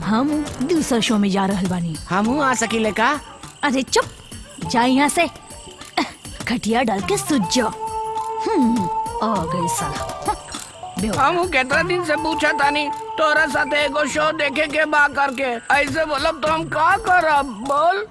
हम दूसरा शो में जा रहल बानी। हमहू आ सकीले का? अरे चुप, जा यहाँ से, खटिया डाल के सुत जा। आ गई साला। हमहू केतना दिन से पूछा तानी तोरा साथे एगो शो देखे के बा करके, ऐसे बोलब तो हम का करब बोल?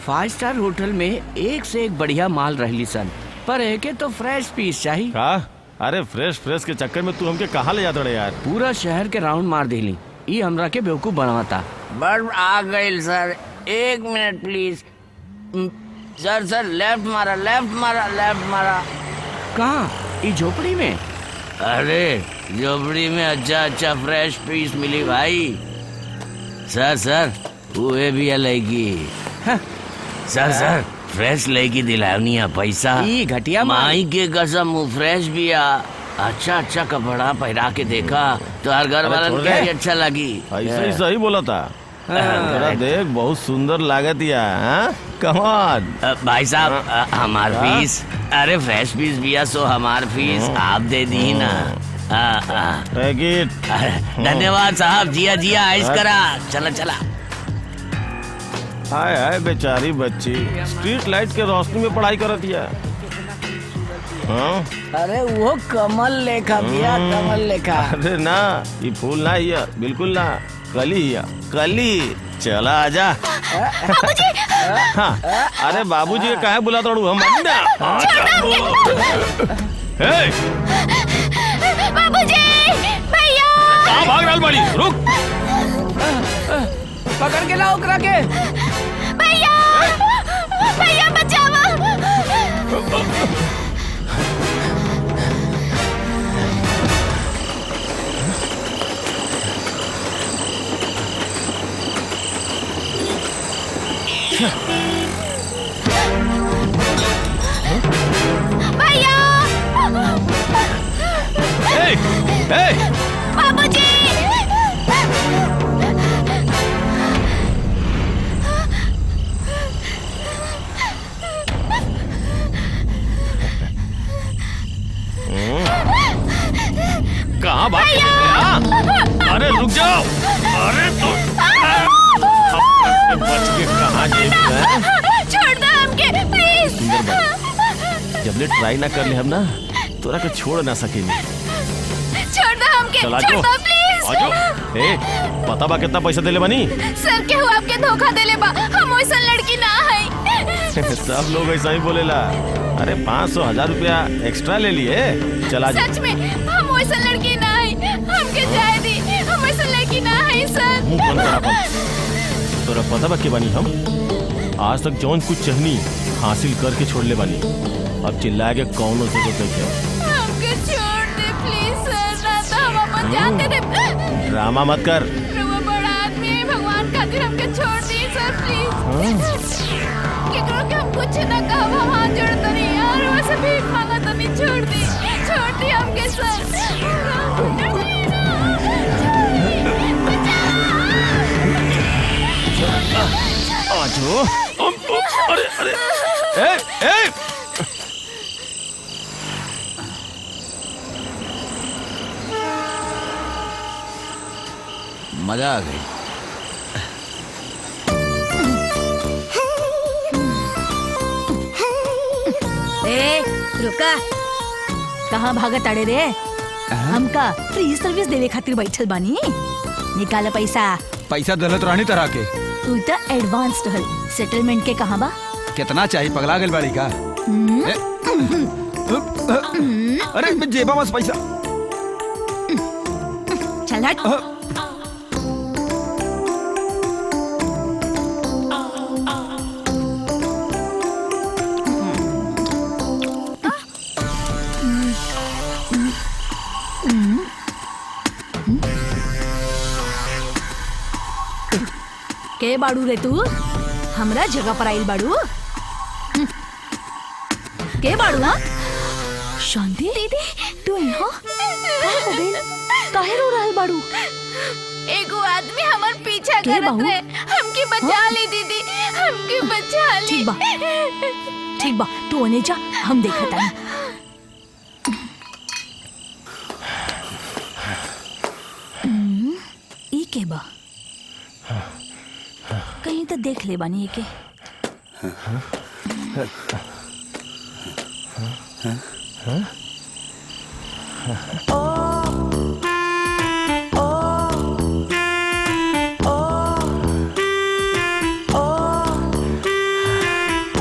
5 स्टार होटल में एक से एक बढ़िया माल रहली सन, पर एके तो फ्रेश पीस चाहिए। का? अरे फ्रेश के चक्कर में तू हमके कहाँ ले जात रहे यार? पूरा शहर के राउंड मार देली, ई हमरा के बेवकूफ बनवाता। बस आ गई सर, 1 मिनट प्लीज। सर लेफ्ट मारा, लेफ्ट मारा, लेफ्ट मारा। कहाँ? ई झोपड़ी में? अरे झोपड़ी में अच्छा फ्रेश पीस मिली भाई। सर वो भी लगी। सर फ्रेश लेगी दिलावनी है पैसा। ई घटिया माई के कसम वो फ्रेश भी आ। अच्छा कपड़ा पहरा के देखा तो हर घर वाला क्या ही अच्छा लगी। ऐसा ही सही बोला था। तेरा देख बहुत सुंदर लागत या। कमान भाई साहब हमार फीस। अरे फ्रेश पीस भी है, सो हमार फीस आप दे दी ना। धन्यवाद साहब, जिया आइस करा। चला। हाय बेचारी बच्ची स्ट्रीट लाइट के रोशनी में पढ़ाई करती है। अरे वो कमल लेखा बिया, कमल लेखा। अरे ना, ये फूल ना हिया, बिल्कुल ना, कली। चला आजा। हाँ, अरे बाबूजी के काहे बुला तोड़ू हम? बाबूजी, भैया। कहाँ भाग रहा बड़ी? रुक। पकड़ के लाओ ओकरा के। भैया बचाओ। ए, बाबूजी। कहाँ भाग के निकले, हाँ? अरे रुक जाओ। अरे तो बच के कहाँ जाए? छोड़ दो हमके प्लीज। जब ले ट्राई ना कर ले हम ना तोरा के छोड़ ना सकेंगे। छोड़ दो हमके, चल छोड़ दो प्लीज। आजो। ए, पता बा कितना पैसा देले बनी? सर के हुआ आपके धोखा देले बा, हम वैसा लड़की ना है। सब लोग ऐसा ही बोलेला। अरे 500,000 रुपया एक्स्ट्रा ले लिए। चला जा। सच में हम वैसा लड़की ना है, हमके जाए दी, हम वैसा लड़की ना है सर। मुंह बंद करा अपन। तोरा पता बा के बानी हम? आज तक जौन कुछ चाहनी हासिल करके छोड़ ले बानी। अब चिल्लाए के कौनो जरूरत नहीं है। हमके छोड़ दे प्लीज सर, ना तो हम अपन जान दे दे। ड्रामा मत कर। रउआ बड़ा आदमी है, भगवान खातिर हमके छोड़ दी सर प्लीज। केकरो के हम कुछ ना कहब, हम हाथ जोड़तनी और वैसे भीख मांगतनी। छोड़ दी हमके सर। आजो। अरे अरे ए ए मजा आ गई। ए रुका, कहाँ भागत अड़े रे? हमका फ्री सर्विस देवे खातिर बैठल बानी। निकाला पैसा। पैसा दलत रानी तरह के। तू तो एडवांस रहल, सेटलमेंट के कहाँ बा? कितना चाहिए? पगला गल बाड़ी का? अरे जेबा मस पैसा। चल हट। के बाड़ू रे तू? हमरा जगह पर आइल बाड़ू? के बाड़ू? हाँ शांति दीदी, तू यहाँ का हो गई? काहे रो रहल बाड़ू? एगो आदमी हमार पीछा के करत बाहू? रहे, हमके बचा ली दीदी, हमके बचा ली। ठीक बा, तू ओने जा, हम देखत आनी। ई के बा? कहीं तो देख ले बानी एके।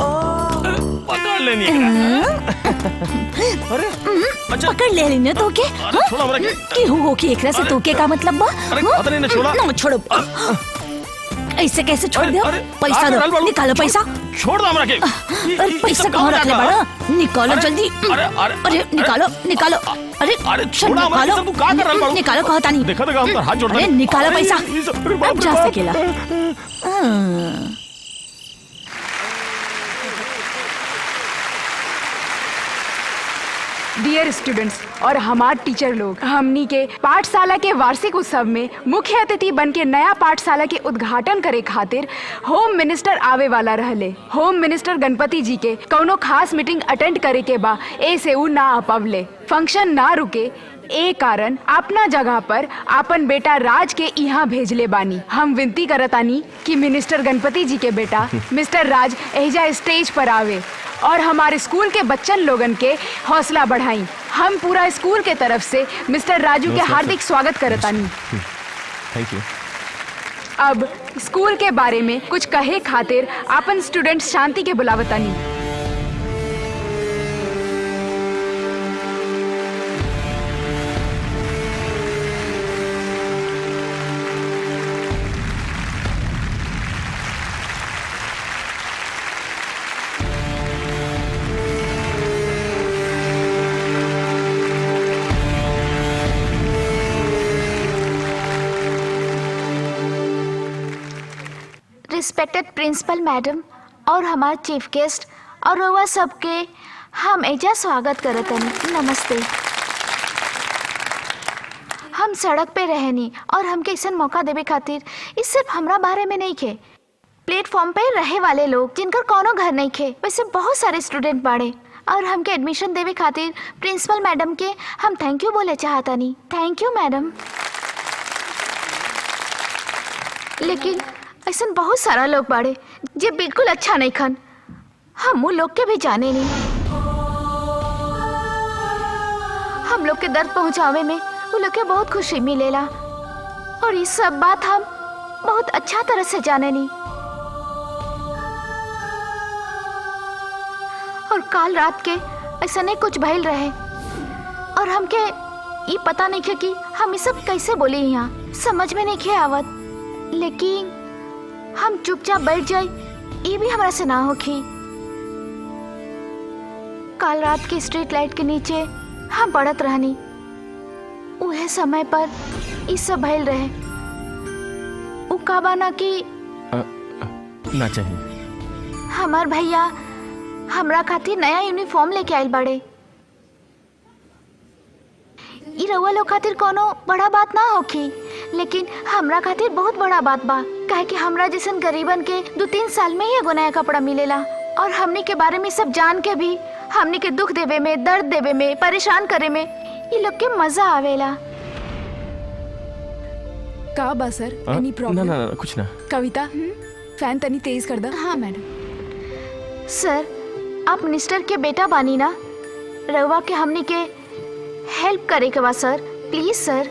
पकड़ लेनी है। अरे अच्छा पकड़ ले लेने तो के? अरे छोड़ा हमरा के। की हो के एकरा से तो के का मतलब बा? अरे पता नहीं ना छोड़ा। ना छोड़ो। ऐसे कैसे छोड़ दो? अरे, पैसा अरे, दो, निकालो पैसा। छोड़ दो हमरा के। अरे पैसा कहाँ रख ले बड़ा? निकालो जल्दी। अरे निकालो निकालो। अरे अरे छोड़ा हमरा के, सब तू का कर रहल बाड़ू? निकालो कहता नहीं। देखा देखा हम हाथ जोड़ता अरे नहीं। निकालो अरे, पैसा। ये सब- अरे, बाप अब रे जा बाप। सकेला। डियर स्टूडेंट्स और हमार टीचर लोग, हमनी के पाठशाला के वार्षिक उत्सव में मुख्य अतिथि बन के नया पाठशाला के उद्घाटन करे खातिर होम मिनिस्टर आवे वाला रहले। होम मिनिस्टर गणपति जी के कौनो खास मीटिंग अटेंड करे के बा, ऐसे उ ना आ पवले। फंक्शन ना रुके ए कारण अपना जगह पर आपन बेटा राज के यहाँ भेजले बानी। हम विनती करतानी कि मिनिस्टर गणपति जी के बेटा मिस्टर राज एहिजा स्टेज पर आवे और हमारे स्कूल के बच्चन लोगन के हौसला बढ़ाई। हम पूरा स्कूल के तरफ से मिस्टर राजू के हार्दिक स्वागत करतानी। Thank you. अब स्कूल के बारे में कुछ कहे खातिर अपन स्टूडेंट शांति के बुलावतानी। रिस्पेक्टेड प्रिंसिपल मैडम और हमारे चीफ गेस्ट और रउआ सबके हम एजा स्वागत करतनी। नमस्ते। हम सड़क पे रहनी और हमके ऐसा मौका देवे खातिर इस सिर्फ हमरा बारे में नहीं खे। प्लेटफॉर्म पे रहे वाले लोग जिनकर कोनो घर नहीं खे, वैसे बहुत सारे स्टूडेंट बाड़े और हमके एडमिशन देवे खातिर प्रिंसिपल मैडम के हम थैंक यू बोले चाहता नहीं। Thank you madam. लेकिन ऐसा बहुत सारा लोग बाड़े जे बिल्कुल अच्छा नहीं खन। हम वो लोग के भी जाने नहीं। हम लोग के दर्द पहुंचावे में वो लोग के बहुत खुशी मिलेला और ये सब बात हम बहुत अच्छा तरह से जाने नहीं। और काल रात के ऐसा नहीं कुछ भइल रहे और हमके ये पता नहीं खे कि हम ये सब कैसे बोली यहाँ, समझ में नहीं खे आवत। लेकिन हम चुपचाप बैठ जाए ये भी हमरा से ना होखी। काल रात के स्ट्रीट लाइट के नीचे हम पड़त रहनी, उहे समय पर ये सब भइल रहे। उ का बाना कि ना चाहिए। हमार भैया हमरा खातिर नया यूनिफॉर्म लेके आइल बाड़े। ई रउआ लोग खातिर कोनो बड़ा बात ना होखी, लेकिन हमरा खातिर बहुत बड़ा बात बा। काहे कि हमरा जैसन गरीबन के 2-3 साल में ही एगो नया कपड़ा मिलेला और हमनी के बारे में सब जान के भी हमनी के दुख देवे में, दर्द देवे में, परेशान करे में ये लोग के मजा आवेला। का बा सर? एनी प्रॉब्लम? ना कुछ ना। कविता फैन तनी तेज कर दा। हाँ मैडम। सर आप मिनिस्टर के बेटा बानी ना, रउआ के हमनी के हेल्प करे के बा sir, please sir.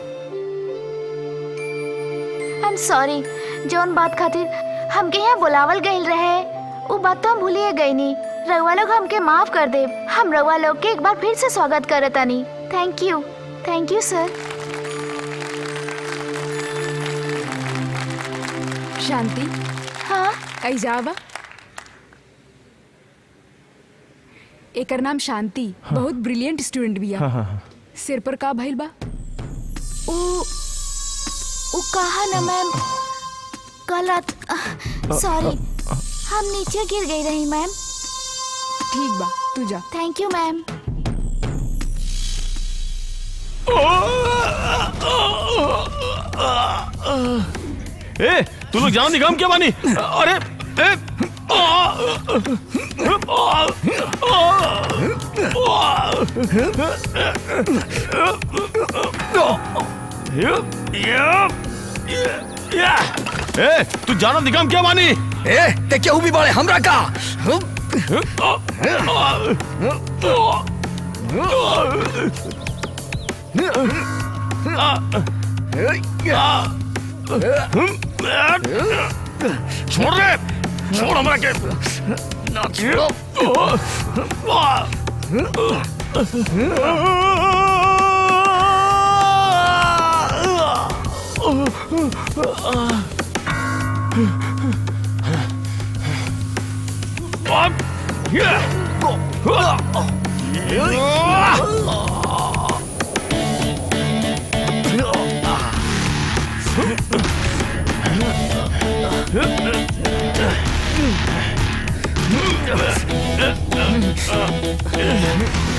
I am sorry, जौन बात खातिर हमके यहाँ बुलावल गइल रहे वो बात तो हम भूलिए गई नहीं। रउआ लोग हमके माफ कर दे। हम रउआ लोग के एक बार फिर से स्वागत करतानी। थैंक यू सर। शांति, हाँ कई जावा। एकर नाम शांति, बहुत ब्रिलियंट स्टूडेंट बिया। सिर पर का भइल बा? वो कहा ना मैम, कल रात सॉरी हम नीचे गिर गई रही मैम। ठीक बा, तू जा। Thank you ma'am. ए तू लोग जान निगम क्या बानी? अरे ए तू जानो निगम क्या बानी? ते क्या भी बाड़े हमरा का? छोड़ रे, छोड़ हमरा के ना छोड़ो।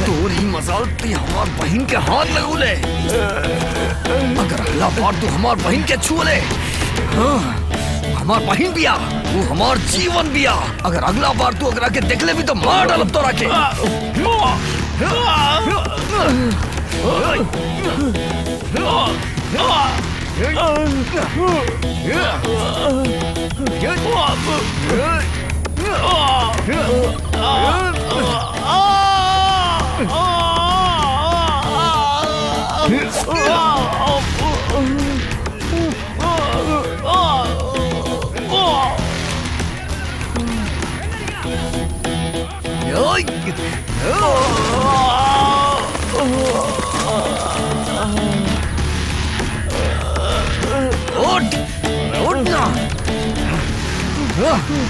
तोरी मजाल ती हमार बहन के हाथ लगूले। अगर अगला बार तू हमार बहन के छुले, हमार बहन बिया, वो हमार जीवन बिया। अगर अगला बार तू अगरा के देखले भी तो मार डालब तो रखे।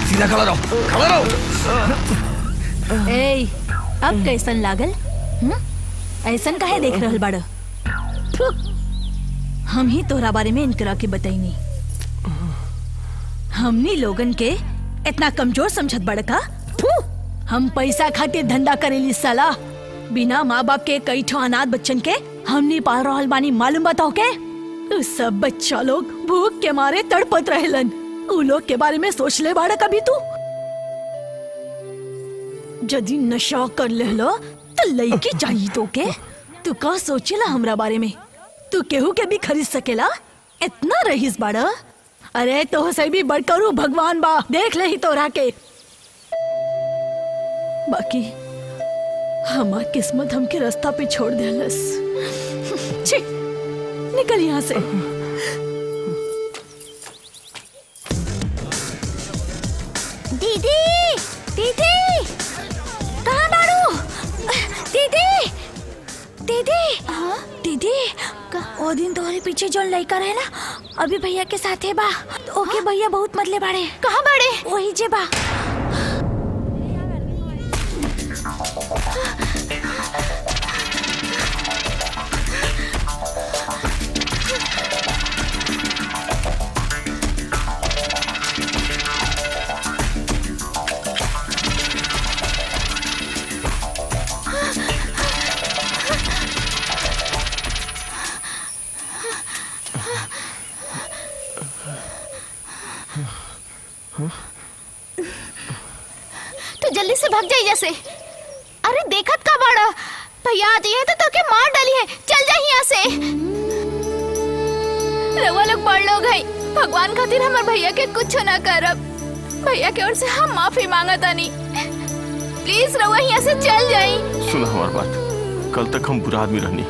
सीधा खड़ा रहो, खड़ा रहो। ए, अब कैसन लागल? ऐसन काहे देख रहल बाड़? हम ही तोहरा बारे में इनकरा के बताईनी। हमनी लोगन के इतना कमजोर समझत बड़ का? हम पैसा खातिर धंधा करेली साला। बिना माँ बाप के कई ठो अनाथ बच्चन के हमनी पाल रहल बानी, मालूम बताओ के? उ सब बच्चा लोग भूख के मारे तड़पत रहेलन। उ लोग के बारे में सोच ले बाड़ा कभी तू? यदि नशा कर लेलो तो लड़की चाहिए तो के? तू का सोचेला हमरा बारे में? तू केहू के भी खरीद सकेला? इतना रहीस बाड़ा? अरे तो से भी बढ़करू भगवान बा, देख ले ही तोरा के। बाकी हमार किस्मत हमके रास्ता पे छोड़ देलस। छी, निकल यहाँ से। दीदी, दीदी, कहाँ बाड़ू? दीदी, दीदी, हाँ दीदी, ओ दिन तोहरे पीछे जो लड़का रहे ना, अभी भैया के साथ है बा। तो ओके भैया बहुत मतले बाड़े। कहाँ बाड़े? वही जे बा। तू जल्दी से भाग जाइए जैसे। अरे देखत का बाड़ा, भैया आ जाइए तो तोके मार डाली है। चल जा यहाँ से। रउआ लोग बड़ लोग है, भगवान खातिर हमार भैया के कुछ ना करब। भैया के ओर से हम माफी मांगा तानी। प्लीज रउआ यहाँ से चल जाई। सुना हमार बात, कल तक हम बुरा आदमी रहनी।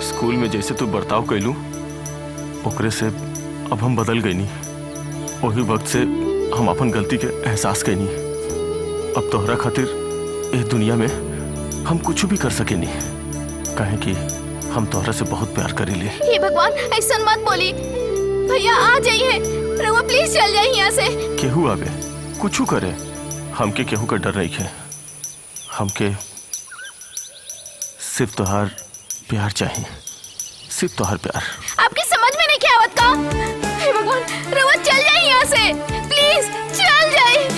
स्कूल में जैसे तू बर्ताव कैलू ओकरे से अब हम बदल गई नी। वही वक्त से हम अपन गलती के एहसास कैनी। अब तोहरा खातिर इस दुनिया में हम कुछ भी कर सके नहीं, कहे कि हम तोहरा से बहुत प्यार करीले। हे भगवान, ऐसा मत बोली। भैया आ जाइए, रउआ प्लीज चल जाइए यहाँ से। केहू आवे कुछ करे, हमके केहू का डर नहीं है। हमके सिर्फ तोहार प्यार चाहिए, सिर्फ तोहार प्यार। आपकी समझ में नहीं क्या आवत का? हे भगवान, रउआ चल जाइए यहाँ से, प्लीज चल जाइए।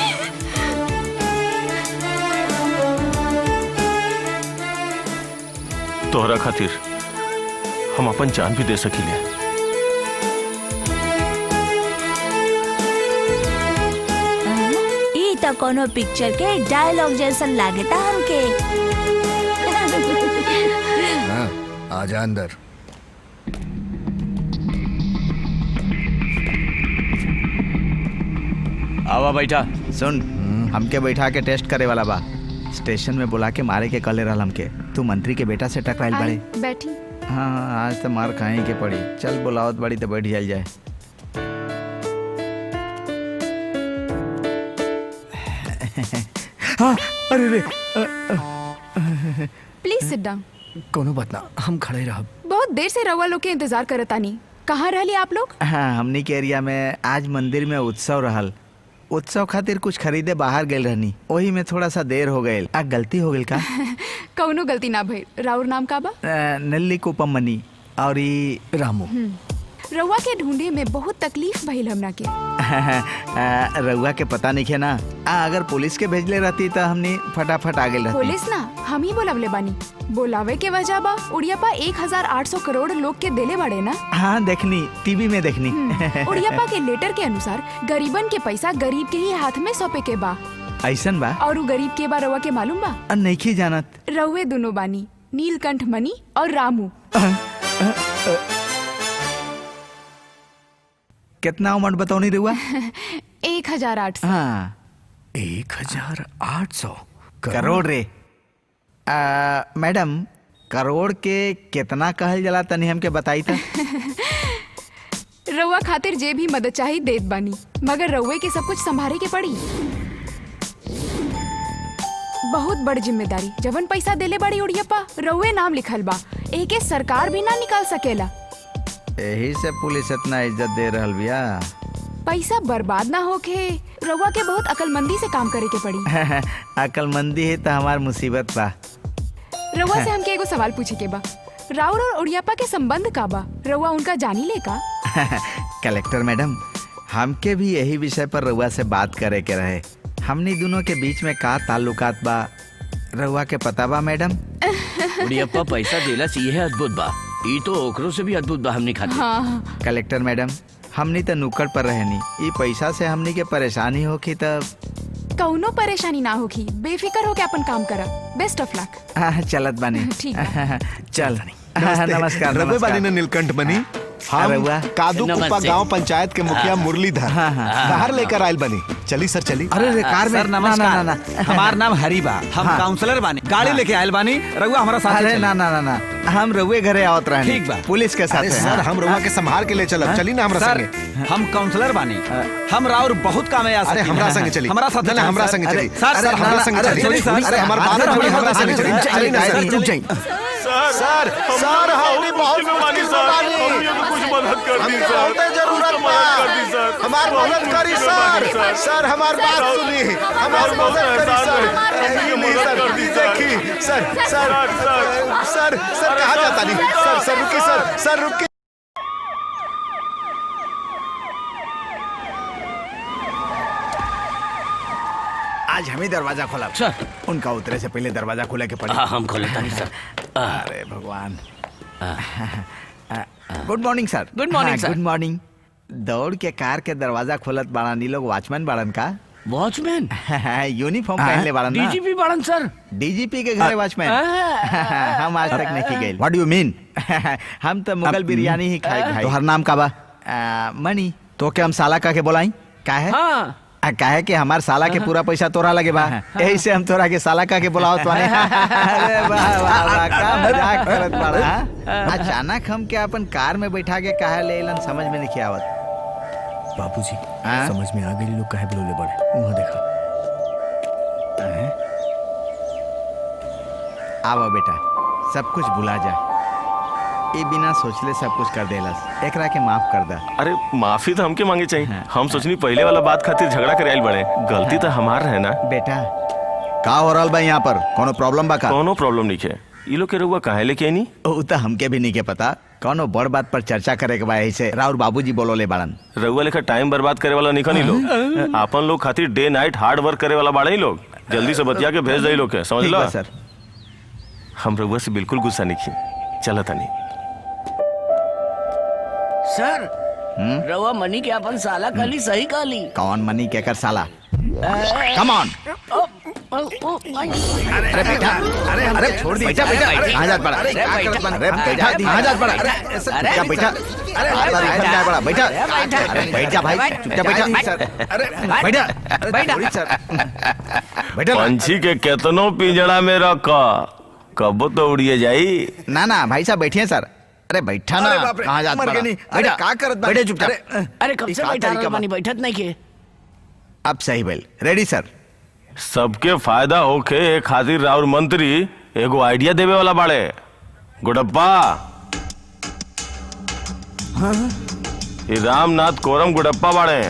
तोहरा खातिर हम अपन जान भी दे सकीले। ई तो कोनो पिक्चर के डायलॉग जैसा लागेता हमके। आजा अंदर। आवा बैठा। सुन, हमके बैठा के टेस्ट करे वाला बा। स्टेशन में बुला के मारे के कले रहल हमके। तू मंत्री के बेटा से टकराइल बड़े। बैठी। हाँ, आज तो मार खाए के पड़ी। चल बुलावत बड़ी तो बैठ जाए। हाँ, अरे रे, प्लीज सिट डाउन। कोनो बात ना, हम खड़े रहब। बहुत देर से रउआ लोग के इंतजार करतानी। कहाँ रहली आप लोग? हाँ, हमनी के एरिया में आज मंदिर में उत्सव रहल। उत्सव खातिर कुछ खरीदे बाहर गए रहनी, वही में थोड़ा सा देर हो गए। आ गलती हो गई का? कौनो गलती ना भई। राउर नाम का बा? नल्ली कुपमनी और ई रामू। रउआ के ढूंढे में बहुत तकलीफ भइल हमरा के। रउआ के पता नहीं है ना। अगर पुलिस के भेजले रहती तो हमनी फटाफट आ गए रहती। पुलिस ना, हम ही बोलावले बानी। बोलावे के वजह बा उड़ियापा 1800 करोड़ लोग के देले बड़े ना। हाँ, देखनी, टीवी में देखनी। उड़ियापा के लेटर के अनुसार गरीबन के पैसा गरीब के ही हाथ में सौंपे के बा। ऐसन बा? और उ गरीब के बा रउआ के मालूम बा? नहीं जानत। रउए दोनों बानी, नीलकंठ मणि और रामू। कितना अमाउंट बताओ नहीं रहुआ? 1800। हाँ, 1800 करोड़ रे। मैडम, करोड़ के कितना कहल जला तनी हमके बताई था। रउआ खातिर जे भी मदद चाही देत बानी, मगर रउए के सब कुछ संभाले के पड़ी। बहुत बड़ जिम्मेदारी। जवन पैसा देले बड़ी उड़ियप्पा, रउए नाम लिखल बा। एके सरकार भी ना निकाल सकेला। यही से पुलिस इतना इज्जत दे रहल बिया। पैसा बर्बाद ना होके रउआ के बहुत अकलमंदी से काम करे के पड़ी। अकलमंदी है तो हमार मुसीबत बा। रउआ से हमके एगो सवाल पूछे के बा। राउर और उड़ियापा के संबंध का बा? रउआ उनका जानी ले का? कलेक्टर मैडम, हमके भी यही विषय पर रउआ से बात करे के रहे। हमनी दोनों के बीच में का ताल्लुकात बा, रउआ के पता बा मैडम? उड़ियप्पा पैसा देला सी है अद्भुत बा। ई तो ओकरो से भी अद्भुत बा हमनी खातिर। हाँ कलेक्टर मैडम, हमनी तो नुक्कड़ पर रहनी, ई पैसा से हमनी के परेशानी होखी तब। कौनो परेशानी ना होगी, बेफिक्र होके अपन काम करा। Best of luck. चलत बानी। ठीक बा। चल नमस्कार। रवे बानी ने नीलकंठ बनी। हम रउआ। कादू कुप्पा नमस्ते। गांव पंचायत के मुखिया मुरलीधर बाहर लेकर आयल बनी। चली सर चली। अरे रे कार में सर नमस्कार। हमार नाम हरी बा, हम हाँ। काउंसलर बानी, गाड़ी लेके आयल बानी, रउआ हमारा साथ अरे चली। ना हम रउए घरे आवत रहे। ठीक बा। पुलिस के साथ अरे सर हम रउआ के संभाल के ले चलब। चली ना हमरा सर संगे। हम काउंसलर बानी, हम राउर बहुत काम है। अरे हमरा संगे चली। हमारा साथ ना, ना, हमरा संगे चली। सर अरे हमरा संगे चली। चली सर। अरे हमार बात सर, सुनिए, हमारा हमरा संगे साथ चली। चली। चली ना सर। रुक जाइए। सर सर हमनी बहुत कुछ मदद कर दी हमके सर। बहुत जरूरत बा। हमार मदद करी सर। सर हमार बात सुनी। हमार मदद करी सर। प्लीज सर देखी सर सर कहाँ जाता नहीं। सर रुकी सर रुकी। आज हम ही दरवाजा खोला सर। उनका उतरे से पहले दरवाजा खोले के पड़े। हाँ हम खोले तानी सर। अरे भगवान। गुड मॉर्निंग सर। Good morning, sir. Good morning. दौड़ के कार के दरवाजा खोलत बाड़न, नी लोग वॉचमैन बाड़न का? वॉचमैन यूनिफॉर्म पहनले बाड़न ना? डीजीपी बाड़न सर। डीजीपी के घरे वॉचमैन? हम आज तक नहीं गए। व्हाट डू यू मीन? हम तो मुगल बिरयानी ही खाए भाई। तोहर नाम का बा? मनी। तो क्या हम साला का के बोलाई? का है? हाँ काहे कि हमार साला के पूरा पैसा तोरा लगे बा, यही से हम तोरा के साला का के बुलाओ तो अरे वाह वाह वाह, का मजाक करत बाड़ा। अचानक हम के अपन कार में बैठा के काहे ले एलन समझ में नहीं आवत। बाबूजी हाँ? समझ में आ गई लोग काहे बुलौले बड़े। वहाँ देखा। आवा बेटा, सब कुछ भुला जा। ये बिना सोचले सब कुछ कर देलस, एकरा के माफ कर दा। अरे माफी तो हमके मांगे चाहिए। हम सोचनी पहले वाला बात खातिर झगड़ा करे आइल बड़े। गलती तो हमार है ना। बेटा का हो रहा बा यहाँ पर? कोनो प्रॉब्लम बा का? कोनो प्रॉब्लम नहीं है। ये लोग के रहुआ काहे लेके आईनी? उ तो हमके भी नहीं के पता। कोनो बड़ बात पर चर्चा करे के बा, ऐसे राउर बाबूजी बोलोले बाड़न। रहुआ लेखा टाइम बर्बाद करे वाला नहीं खनी लोग। आपन लोग खातिर डे नाइट हार्ड वर्क करे वाला बाड़े ही लोग। जल्दी से बतिया के भेज दई लोग के, समझ ठीक लो बा सर। हम रहुआ से बिल्कुल गुस्सा नहीं की। चला तनी। सर रवा मनी के अपन साला काली सही काली। कौन मनी केकर साला? Come on. अरे बेटा, अरे छोड़ दी। बेटा कहाँ जात पड़ा? अरे बेटा कहाँ जात पड़ा? अरे बेटा, अरे बड़ा बेटा, अरे बैठ जा भाई, चुपचाप बैठा। अरे बैठा बेटा। पंछी के केतनो पिंजड़ा में रखा, कबो तो उड़िए जाई। ना भाई साहब बैठिए सर। अरे बैठा ना, कहाँ जात पड़ा? बेटा का करत? बैठे चुपचाप। अरे कब से बैठा रहा मनी, बैठत नहीं के। अब सही बेल रेडी सर। सबके फायदा होके एक खातिर राउर मंत्री एगो आइडिया देवे वाला बाड़े। गुडप्पा ये रामनाथ कोरम गुडप्पा बाड़े।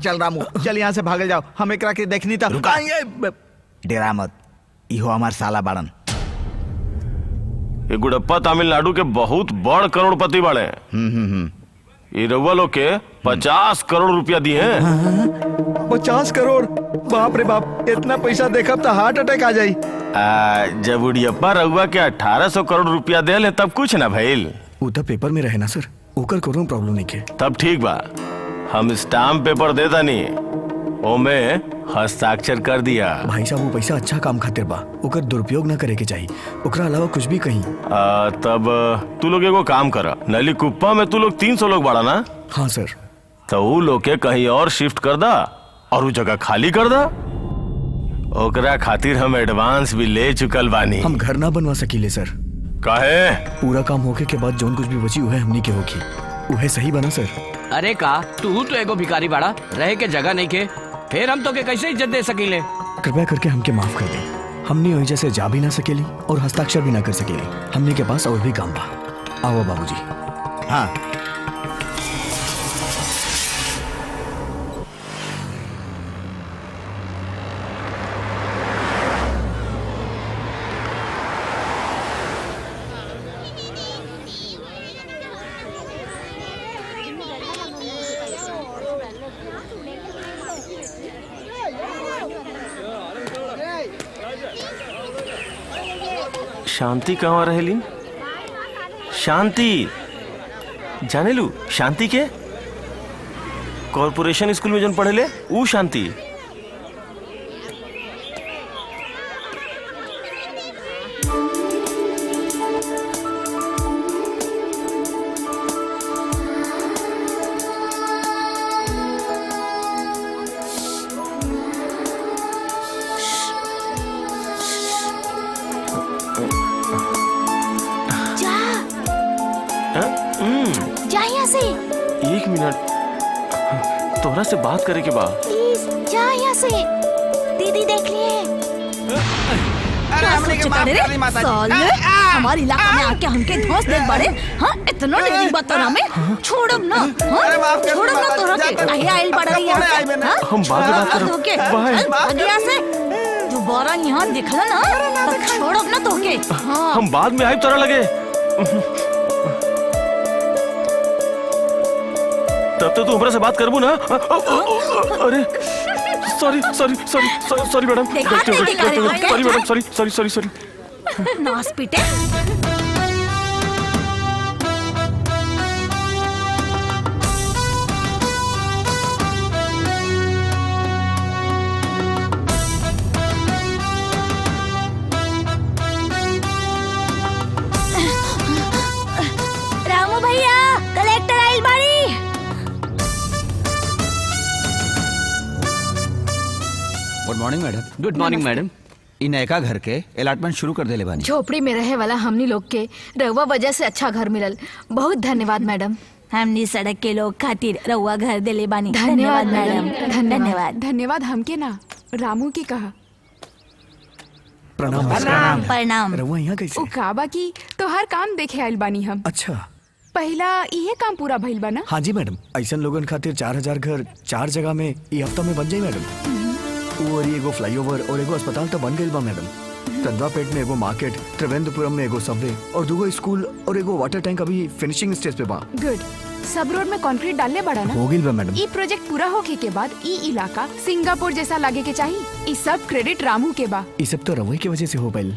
चल रामू, चल यहाँ से भागल जाओ। हम एकरा के देखनी था। डेरा मत, इहो हमार साला बाड़न। ये गुडप्पा तमिलनाडु के बहुत बड़ करोड़पति बाड़े। ये रउआ लोग के 50 करोड़ रुपया दिए हैं। 50 करोड़? बाप रे बाप, इतना पैसा देखब तो हार्ट अटैक आ जाई। जब उड़ियप्पा रउआ के 1800 करोड़ रुपया देले तब कुछ ना भइल। वो तो पेपर में रहे ना सर, ओकर कोनो प्रॉब्लम नहीं है। तब ठीक बा, हम स्टाम्प पेपर देता नहीं, ओमे हस्ताक्षर कर दिया। भाई साहब वो पैसा अच्छा काम खातिर बा, ओकर दुरुपयोग ना करे के चाहिए। ओकरा अलावा कुछ भी कहीं। तब तू लोग एगो काम कर, नली कुप्पा में तू लोग 300 लोग बाड़ा ना? हाँ सर। तो वो लोग के कहीं और शिफ्ट कर दा और वो जगह खाली कर दा। ओकरा खातिर हम एडवांस भी ले चुकल बानी। हम घर ना बनवा सकीले सर। काहे? पूरा काम होके के बाद जोन कुछ भी बची उहे हमनी के होगी, उहे सही बना सर। अरे का तू तो एगो भिखारी बाड़ा, रहे के जगह नहीं के, फिर हम तो के कैसे इज्जत दे सकीले? कृपया करके हमके माफ कर दे। हमने वही जैसे जा भी ना सकेली और हस्ताक्षर भी ना कर सकेली। हमने के पास और भी काम बा। आओ बाबूजी। हाँ शांति कहाँ रहेलीन? शांति जाने लू शांति के कॉर्पोरेशन स्कूल में जन पढ़े ले ऊ शांति। जा यहाँ से। एक मिनट तोहरा से बात करे के बाद। प्लीज जा यहाँ से। दीदी देख लिए। हमारे इलाका में आके हमके ध्वस्त देख बड़े। हाँ इतना डेरी बतरा में छोड़ब ना। हाँ छोड़ब ना तोरा के। कहीं आइल बड़ा यहाँ से। हाँ हम बाद में बात करें। तोके आगे यहाँ से दोबारा यहाँ दिखला ना तो छोड़ब ना तोके। हाँ हम बाद में आइब तोरा लगे। तब तो तू हमरा से बात करबू ना। अरे sorry sorry sorry sorry madam. Sorry madam sorry sorry sorry sorry. नास पीटे। रामू भैया कलेक्टर आइल बाड़ी। Good morning madam. Good morning madam. इ नयका घर के अलॉटमेंट शुरू कर देले बानी। झोपड़ी में रहे वाला हमनी लोग के रहुआ वजह से अच्छा घर मिलल। बहुत धन्यवाद मैडम। हमनी सड़क के लोग खातिर रउआ घर देले बानी। धन्यवाद मैडम। धन्यवाद। धन्यवाद हमके ना रामू की कहा। प्रणाम। प्रणाम प्रणाम। रहुआ यहाँ कैसे? उ काबा की तो हर काम देखे आइल बानी हम। अच्छा पहला इहे काम पूरा भइल बा ना? हाँ जी मैडम। ऐसा लोगन खातिर 4000 घर 4 जगह में ई हफ्ता में बन जाई मैडम। और एगो फ्लाईओवर और एगो अस्पताल तो बन गई बा मैडम। तंदापेट में एगो मार्केट, त्रिवेंद्रपुरम में एगो सबवे और दूगो स्कूल और एगो वाटर टैंक अभी फिनिशिंग स्टेज पे बा। गुड। सब रोड में कंक्रीट डालने बड़ा ना? हो गई बा मैडम। ई प्रोजेक्ट पूरा होके के बाद ई इलाका सिंगापुर जैसा लागे के चाहिए। ई सब क्रेडिट रामू के बा। ये सब तो रवै की वजह से हो पाइल।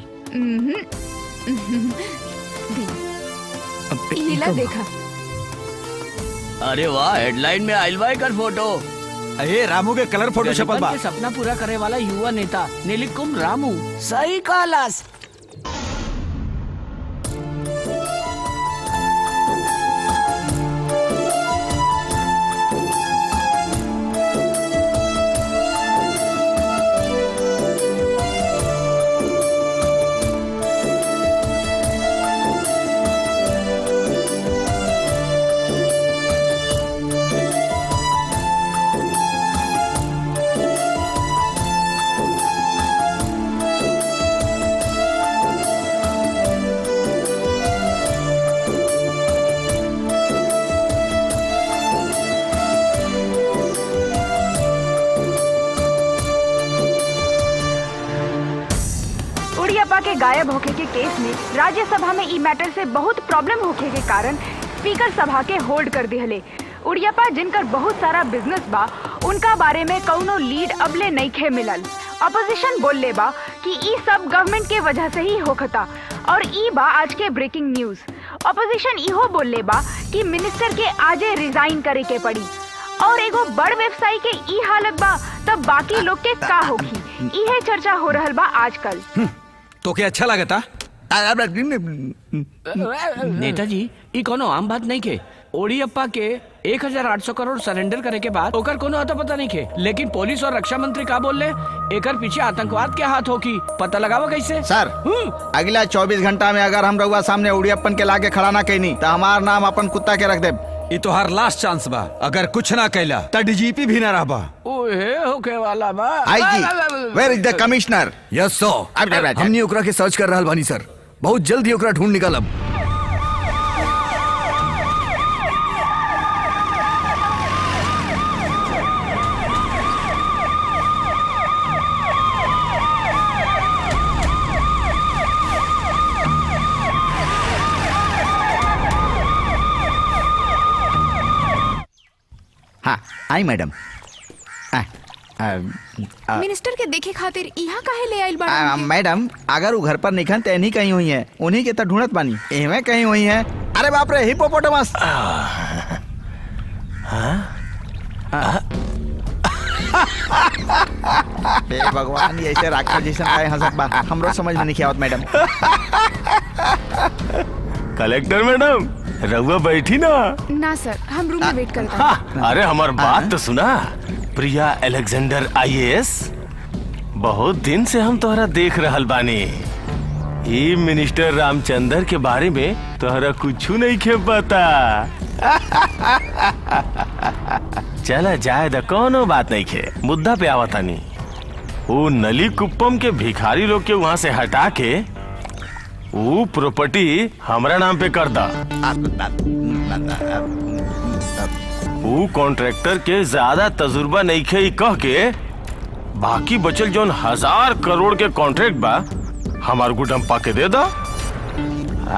लीला देखा। अरे वाह, हेडलाइन में आइल बा एकर फोटो। अरे रामू के कलर फोटो छपल बा। के सपना पूरा करे वाला युवा नेता नीलकुम रामू। सही कहलास। उड़ियापा के गायब होके के केस में राज्यसभा में ई मैटर से बहुत प्रॉब्लम होके के कारण स्पीकर सभा के होल्ड कर दिहले। उड़ियापा जिनकर बहुत सारा बिजनेस बा उनका बारे में कौनो लीड अबले नइखे मिलल। अपोजिशन बोलले बा कि ई सब गवर्नमेंट के वजह से ही होखता। और ई बा आज के ब्रेकिंग न्यूज। अपोजिशन इहो बोलले बा कि मिनिस्टर के आजे रिजाइन करे के पड़ी। और एगो बड़ व्यवसायी के ई हालत बा तब बाकी लोग के का होगी। इहे चर्चा हो रहल बा आजकल। तो क्या अच्छा लगता? नेताजी ई कोनो आम बात नहीं के। ओडियप्पा के 1800 करोड़ सरेंडर करे के बाद ओकर कोनो अता पता नहीं के। लेकिन पुलिस और रक्षा मंत्री का बोल ले एकर पीछे आतंकवाद के हाथ होकी। पता लगावा कैसे? सर अगला 24 घंटा में अगर हम रउआ सामने उड़ियप्पन के लाके खड़ा ना कैनी तो हमार नाम अपन कुत्ता के रख दे। ये तो हर लास्ट चांस बा। अगर कुछ ना कैला तो डीजीपी भी ना रहबा। ओए होके वाला बा। IG where is the commissioner? Yes sir. हमनी ओकरा के सर्च कर रहल बानी सर। बहुत जल्दी ओकरा ढूंढ निकालब। हाँ आई मैडम। मिनिस्टर के देखे खातिर यहाँ काहे ले आइल बाड़ा हमके? मैडम अगर वो घर पर निकन तो इन्हीं कहीं हुई है, उन्हीं के तो ढूंढत बानी, इहवे कहीं हुई है। अरे बाप रे, हिपोपोटामस। हे भगवान, ये ऐसे राक्षस जैसा काहे हंसत बा, हमरो समझ में नहीं आवत मैडम। कलेक्टर मैडम रहुआ बैठी ना। ना सर, हम रूम में वेट करते हैं। अरे हमार बात तो सुना। प्रिया अलेक्जेंडर आईएएस, बहुत दिन से हम तोहरा देख रहल बानी। ये मिनिस्टर रामचंद्र के बारे में तोहरा कुछ नहीं खे पता। चला जाए दा, कोनो बात नहीं खे, मुद्दा पे आवतानी। वो नली कुप्पम के भिखारी लोग के वहाँ से हटा के वो प्रॉपर्टी हमरा नाम पे कर दा। वो कॉन्ट्रैक्टर के ज्यादा तजुर्बा नहीं खे कह के बाकी बचल जोन 1000 करोड़ के कॉन्ट्रैक्ट बा हमार गुडम पाके दे दा।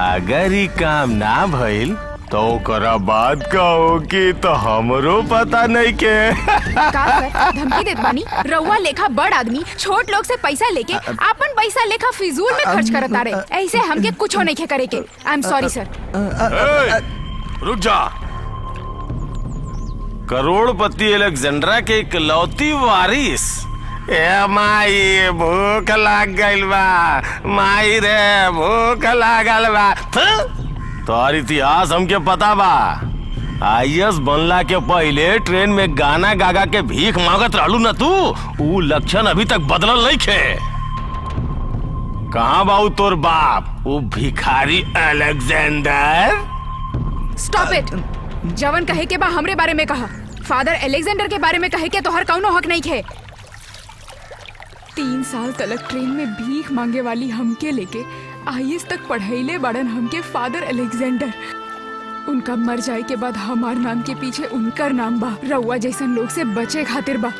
अगर ये काम ना भइल तो ओकरा बाद कहो कि तो हमरो पता नहीं के। का सर, धमकी देत बानी? रउआ लेखा बड़ आदमी छोट लोग से पैसा लेके अपन पैसा लेखा फिजूल में खर्च करत तारे। ऐसे हमके कुछ नहीं खे करे के। आई एम सॉरी सर। रुक जा। करोड़पति अलेक्जेंड्रा के इकलौती वारिस। ए माई भूख लाग गइल बा, माई रे भूख लागल बा। तोहर इतिहास हमके पता बा। आईएएस बनला के पहले ट्रेन में गाना गागा के भीख मांगत रहलू न तू। ऊ लक्षण अभी तक बदलल नहीं खे। कहाँ बाऊ तोर बाप, वो भिखारी अलेक्जेंडर? Stop it. जवन कहे के बा हमरे बारे में कहा, फादर अलेक्जेंडर के बारे में कहे के तोहर कौनो हक नहीं खे। 3 साल तलक ट्रेन में भीख मांगे वाली हमके लेके आईएएस तक पढ़ाईले बड़न हमके फादर अलेक्जेंडर। उनका मर जाए के बाद हमार नाम के पीछे उनकर नाम बा। रउआ जैसन लोग से बचे खातिर बा।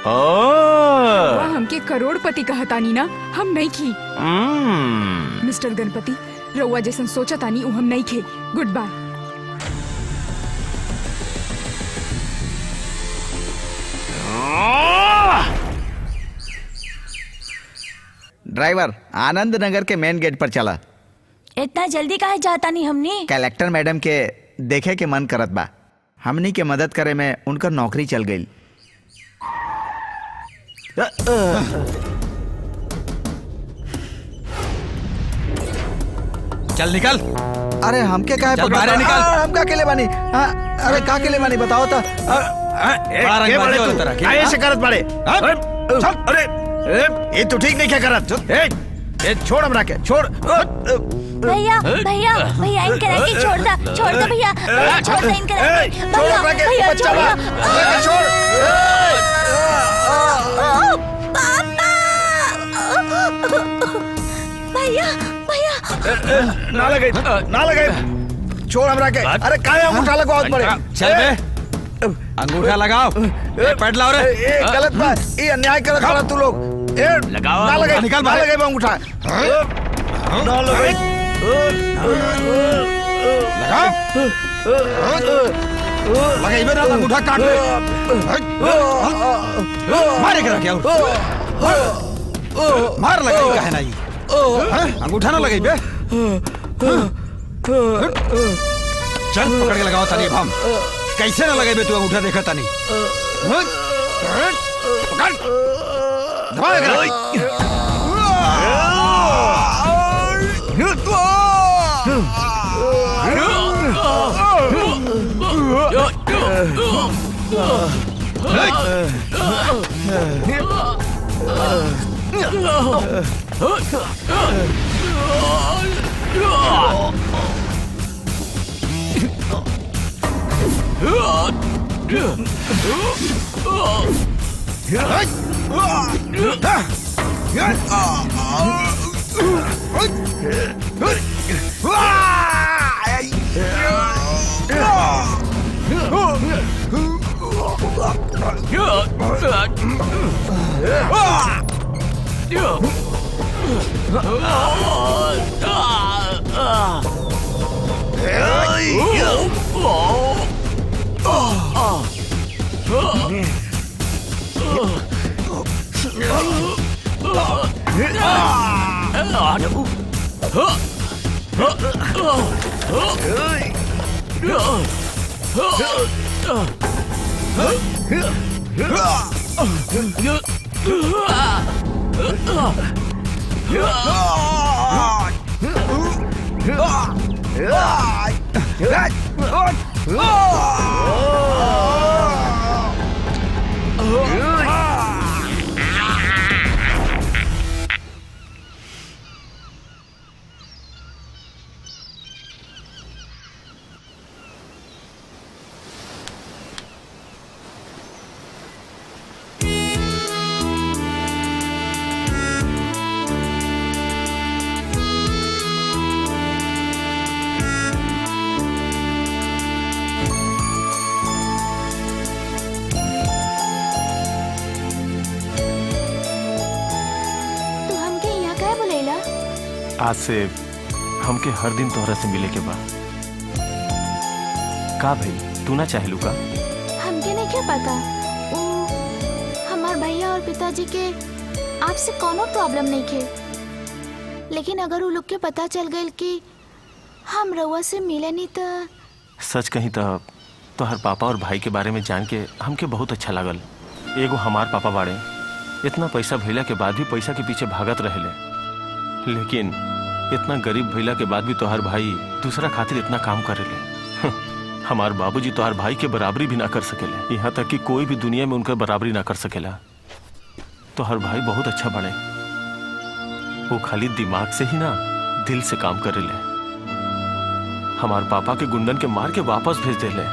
रउआ हमके करोड़पति कहतानी ना, हम नहीं खी। मिस्टर गणपति, रउआ जैसन सोचतानी उ हम नहीं खे। Good by. Driver, Anand Nagar के मेन गेट पर चला। इतना जल्दी काहे जाता नहीं हमने? कलेक्टर मैडम के देखे के मन करत बा। हमनी के मदद करे में उनकर नौकरी चल गई। चल निकल। अरे हमके काहे चल बाहर निकल। हम का केले बानी? अरे का केले बानी बताओ तो। ऐसे करत बड़े। अरे ये तो ठीक नहीं क्या करत। छोड़ हमरा के, छोड़। भैया भैया भैया इनके रखे छोड़ दा भैया, भैया छोड़ दा इनके रखे। छोड़ हमरा के, बच्चा बा। छोड़। भैया भैया ना लगे, ना लगे। छोड़ हमरा के। अरे काहे अंगूठा लगाओ पड़े? चल बे, अंगूठा लगाओ। पैड लाओ रे। ये गलत बात, ये अन्याय करत बड़ा तू लोग। लगाओ। ना लगे, निकाल ना बाहर। लगे अंगूठा। ना लगे। लगाई बे ना, अंगूठा काट ले। मारे करा क्या? मार लगाई काहे नहीं? अंगूठा ना लगाई बे। चल पकड़ के लगाओ तानी। हम कैसे ना लगे बे तू अंगूठा देखा तानी? पकड़ दबा के आज से हमके हर दिन तोहरा से मिले के बाद का भाई तू ना चाहलू का? हमके नहीं क्या पता हमार भैया और पिताजी के आपसे कोनो प्रॉब्लम नहीं थे, लेकिन अगर वो लोग के पता चल गए कि हम रउआ से मिले नहीं तो सच कहीं तो हर पापा और भाई के बारे में जान के हमके बहुत अच्छा लागल। एगो हमार पापा बाड़े इतना पैसा भइला के बाद भी पैसा के पीछे भागत रहेले, लेकिन इतना गरीब भइला के बाद भी तोहार भाई दूसरा खातिर इतना काम करेले। हमार बाबूजी तोहार भाई के बराबरी भी ना कर सकेले, यहाँ तक कि कोई भी दुनिया में उनका बराबरी ना कर सकेला। तोहार भाई बहुत अच्छा बने, वो खाली दिमाग से ही ना दिल से काम करेले। हमार पापा के गुंडन के मार के वापस भेज देले।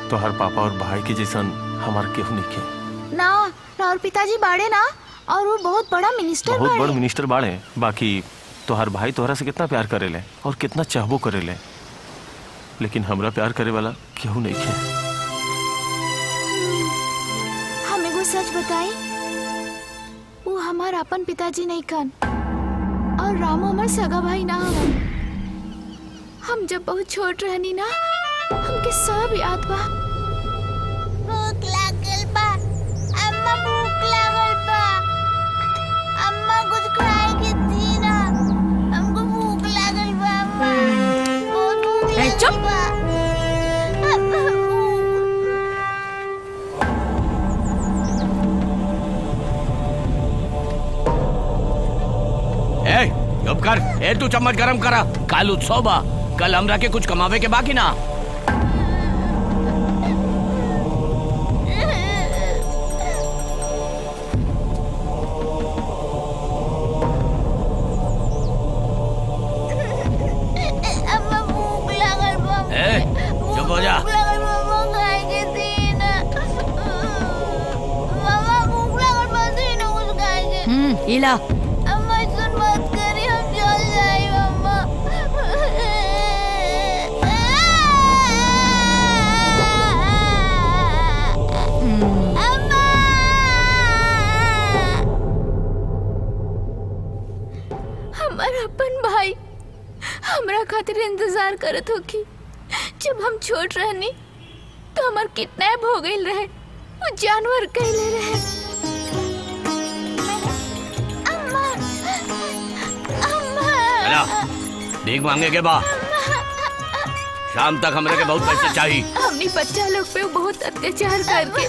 तोहार पापा और भाई के जैसन हमार केहू नहीं के ना। और पिताजी बाड़े ना, और वो बहुत बड़ा मिनिस्टर बहुत बड़ मिनिस्टर बाड़े। बाकी तोहार भाई तोहरा से कितना प्यार करेले और कितना चाहबो करेले, लेकिन हमरा प्यार करे वाला केहू नहीं है। हमें वो सच बताई, वो हमार अपन पिताजी नहीं कन, और रामू हमार सगा भाई ना हवन। हम जब बहुत छोट रहनी ना, हमके सब याद बा। भूख लागल बा अम्मा, भूख लागल बा अम्मा, कुछ खाए के दी ना, हमको भूख लागल बा अम्मा, बहुत भूख लागल बा। चुप कर। तू चम्मच गरम करा। काल उत्सव बा, कल हमरा के कुछ कमावे के बाकी ना। चुप हो जा। इला अम्मा सुन मत करी, हम चल जाए अम्मा। अम्मा हमारा अपन भाई हमरा खातिर इंतजार करत हो कि जब हम छोट रहनी तो हमार किडनैप हो गई रहे, वो जानवर कहले रहे। भीख मांगे के बा, शाम तक हमरे के बहुत पैसे चाहिए। हमनी बच्चा लोग पे बहुत अत्याचार करके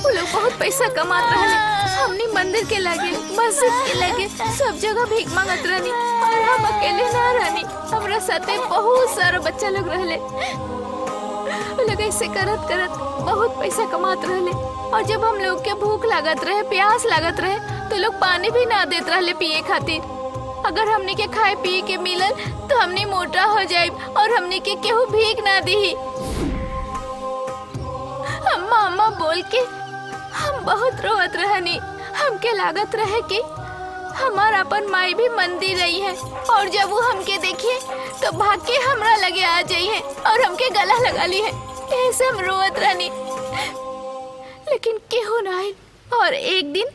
वो लोग बहुत पैसा कमात रहे। हमनी मंदिर के लगे, मस्जिद के लगे, सब जगह भीख मांगत रहनी, और हम अकेले ना रहनी, हमरा साथे बहुत सारा बच्चा लोग रहले। वो लोग ऐसे करत करत बहुत पैसा कमात रहले, और जब हम लोग के भूख लागत रहे, प्यास लागत रहे, तो लोग पानी भी ना देत रहले पिए खातिर। अगर हमने के खाए पिए के मिलल तो हमने मोटा हो जाए, और हमने के केहू भीख ना दी। अम्मा अम्मा बोल के हम बहुत रोत रहनी। हमके लागत रहे कि हमार अपन माई भी मंदिर रही है, और जब वो हमके देखिए तो भाग के हमरा लगे आ जाइए और हमके गला लगा ली है। ऐसे हम रोत रहनी, लेकिन केहू ना आइल। और एक दिन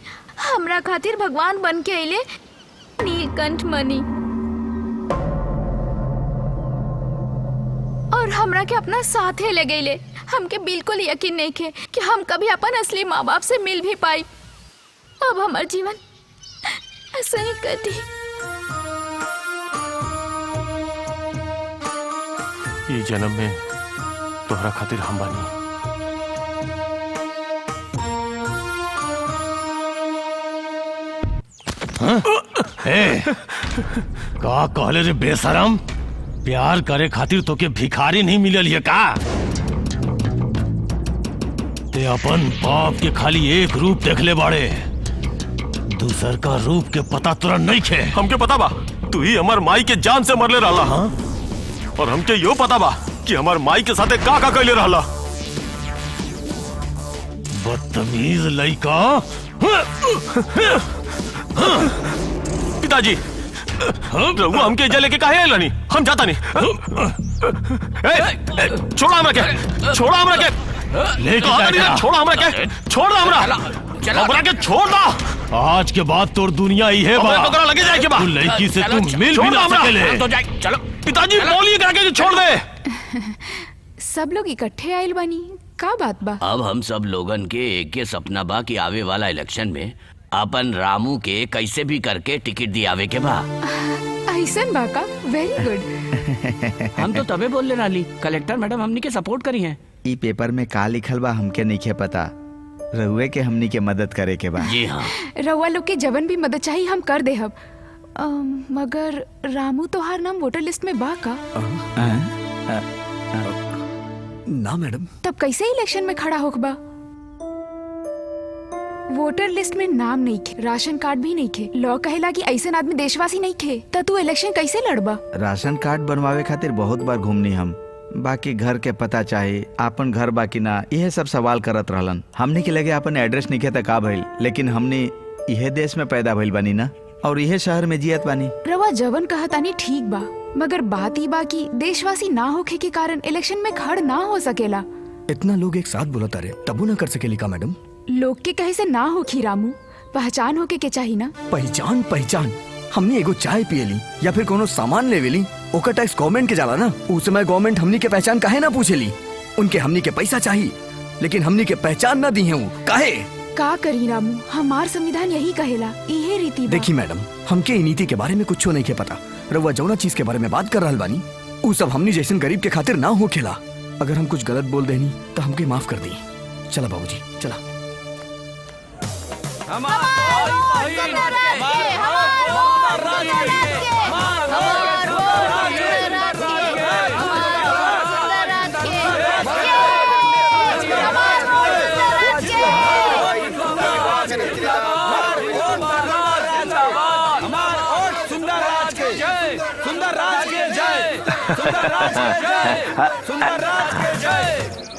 हमरा खातिर भगवान बन के अइले नीलकंठ मणि, और हमरा के अपना साथे ले गईले। हमके बिल्कुल यकीन नहीं थे कि हम कभी अपन असली माँ बाप से मिल भी पाई। अब हमार जीवन ऐसा ही कर दी। ये जन्म में तोहरा खातिर हम बानी। का कहले रे बेशरम, प्यार करे खातिर तोके भिखारी नहीं मिलल है का? ते अपन बाप के खाली एक रूप देख ले बाड़े, दूसर का रूप के पता तुरा नहीं खे। हमके पता बा तू ही हमार माई के जान से मरले रहला। हाँ? और हमके यो पता बा कि हमार माई के साथे का कैले रहला। बदतमीज लइका। पिताजी रहुआ हमके इजा लेके काहे आइला नहीं? हम जाता नहीं। छोड़ा हमरा के, छोड़ा हमरा के, छोड़ा हमरा के, छोड़ हमरा, हमरा के छोड़ दो। आज के बाद तोर दुनिया ही है बा। तो लगे जाए के बा। तू लड़की से तू मिल भी ना सकेले। तो जाए, चलो पिताजी बोलिए करके छोड़ दे। सब लोग इकट्ठे आइल बानी, का बात बा? अब हम सब लोगन के एक के सपना बा कि आवे वाला इलेक्शन में अपन रामू के कैसे भी करके टिकट दियावे के बा। ऐसन बा का? Very good. हम तो तबे बोल ले रही, कलेक्टर मैडम हमनी के सपोर्ट करी हैं। ई पेपर में का लिखल बा हमके नहीं पता, रहुए के हमनी के मदद करे के बा। जी हाँ। रउआ लोग के जवन भी मदद चाहिए हम कर दे हब। मगर रामू तोहार नाम वोटर लिस्ट में बा का? ना मैडम। तब कैसे इलेक्शन में खड़ा होक बा? वोटर लिस्ट में नाम नहीं खे, राशन कार्ड भी नहीं खे, लॉ कहेला कि ऐसे आदमी देशवासी नहीं खे, त तू इलेक्शन कैसे लड़बा? राशन कार्ड बनवावे खातिर बहुत बार घूमनी हम, बाकी घर के पता चाहे, आपन घर बाकी ना, यह सब सवाल करत रहलन। हमने के लगे आपन एड्रेस नहीं खे त का भइल, लेकिन हमने यह देश में पैदा भइल बानी ना, और यह शहर में जियत बानी। रवा जवन कहतानी ठीक बा, मगर बात ही बा कि देशवासी ना होखे के कारण इलेक्शन में खड़ ना हो सकेला। इतना लोग एक साथ बोलत अरे तबू ना कर सकेली का मैडम? लोग के कहे से ना होखी रामू, पहचान होके के चाहिए ना। पहचान पहचान हमने एगो चाय पियली या फिर कोनो सामान लेवेली, ओकर टैक्स गवर्नमेंट के जाला ना। उस समय गवर्नमेंट हमनी के पहचान काहे ना पूछेली? उनके हमनी के पैसा चाहिए, लेकिन हमनी के पहचान ना दी है। काहे? का करी रामू, हमार संविधान यही कहेला, इहे रीति बा। देखी मैडम, हमके ई नीति के बारे में कुछ नहीं के पता। रउआ जौना चीज के बारे में बात कर रहल बानी, उ सब हमनी जैसन गरीब के खातिर ना हो खेला। अगर हम कुछ गलत बोल देनी तो हमके माफ कर दी। चला बाबूजी चला।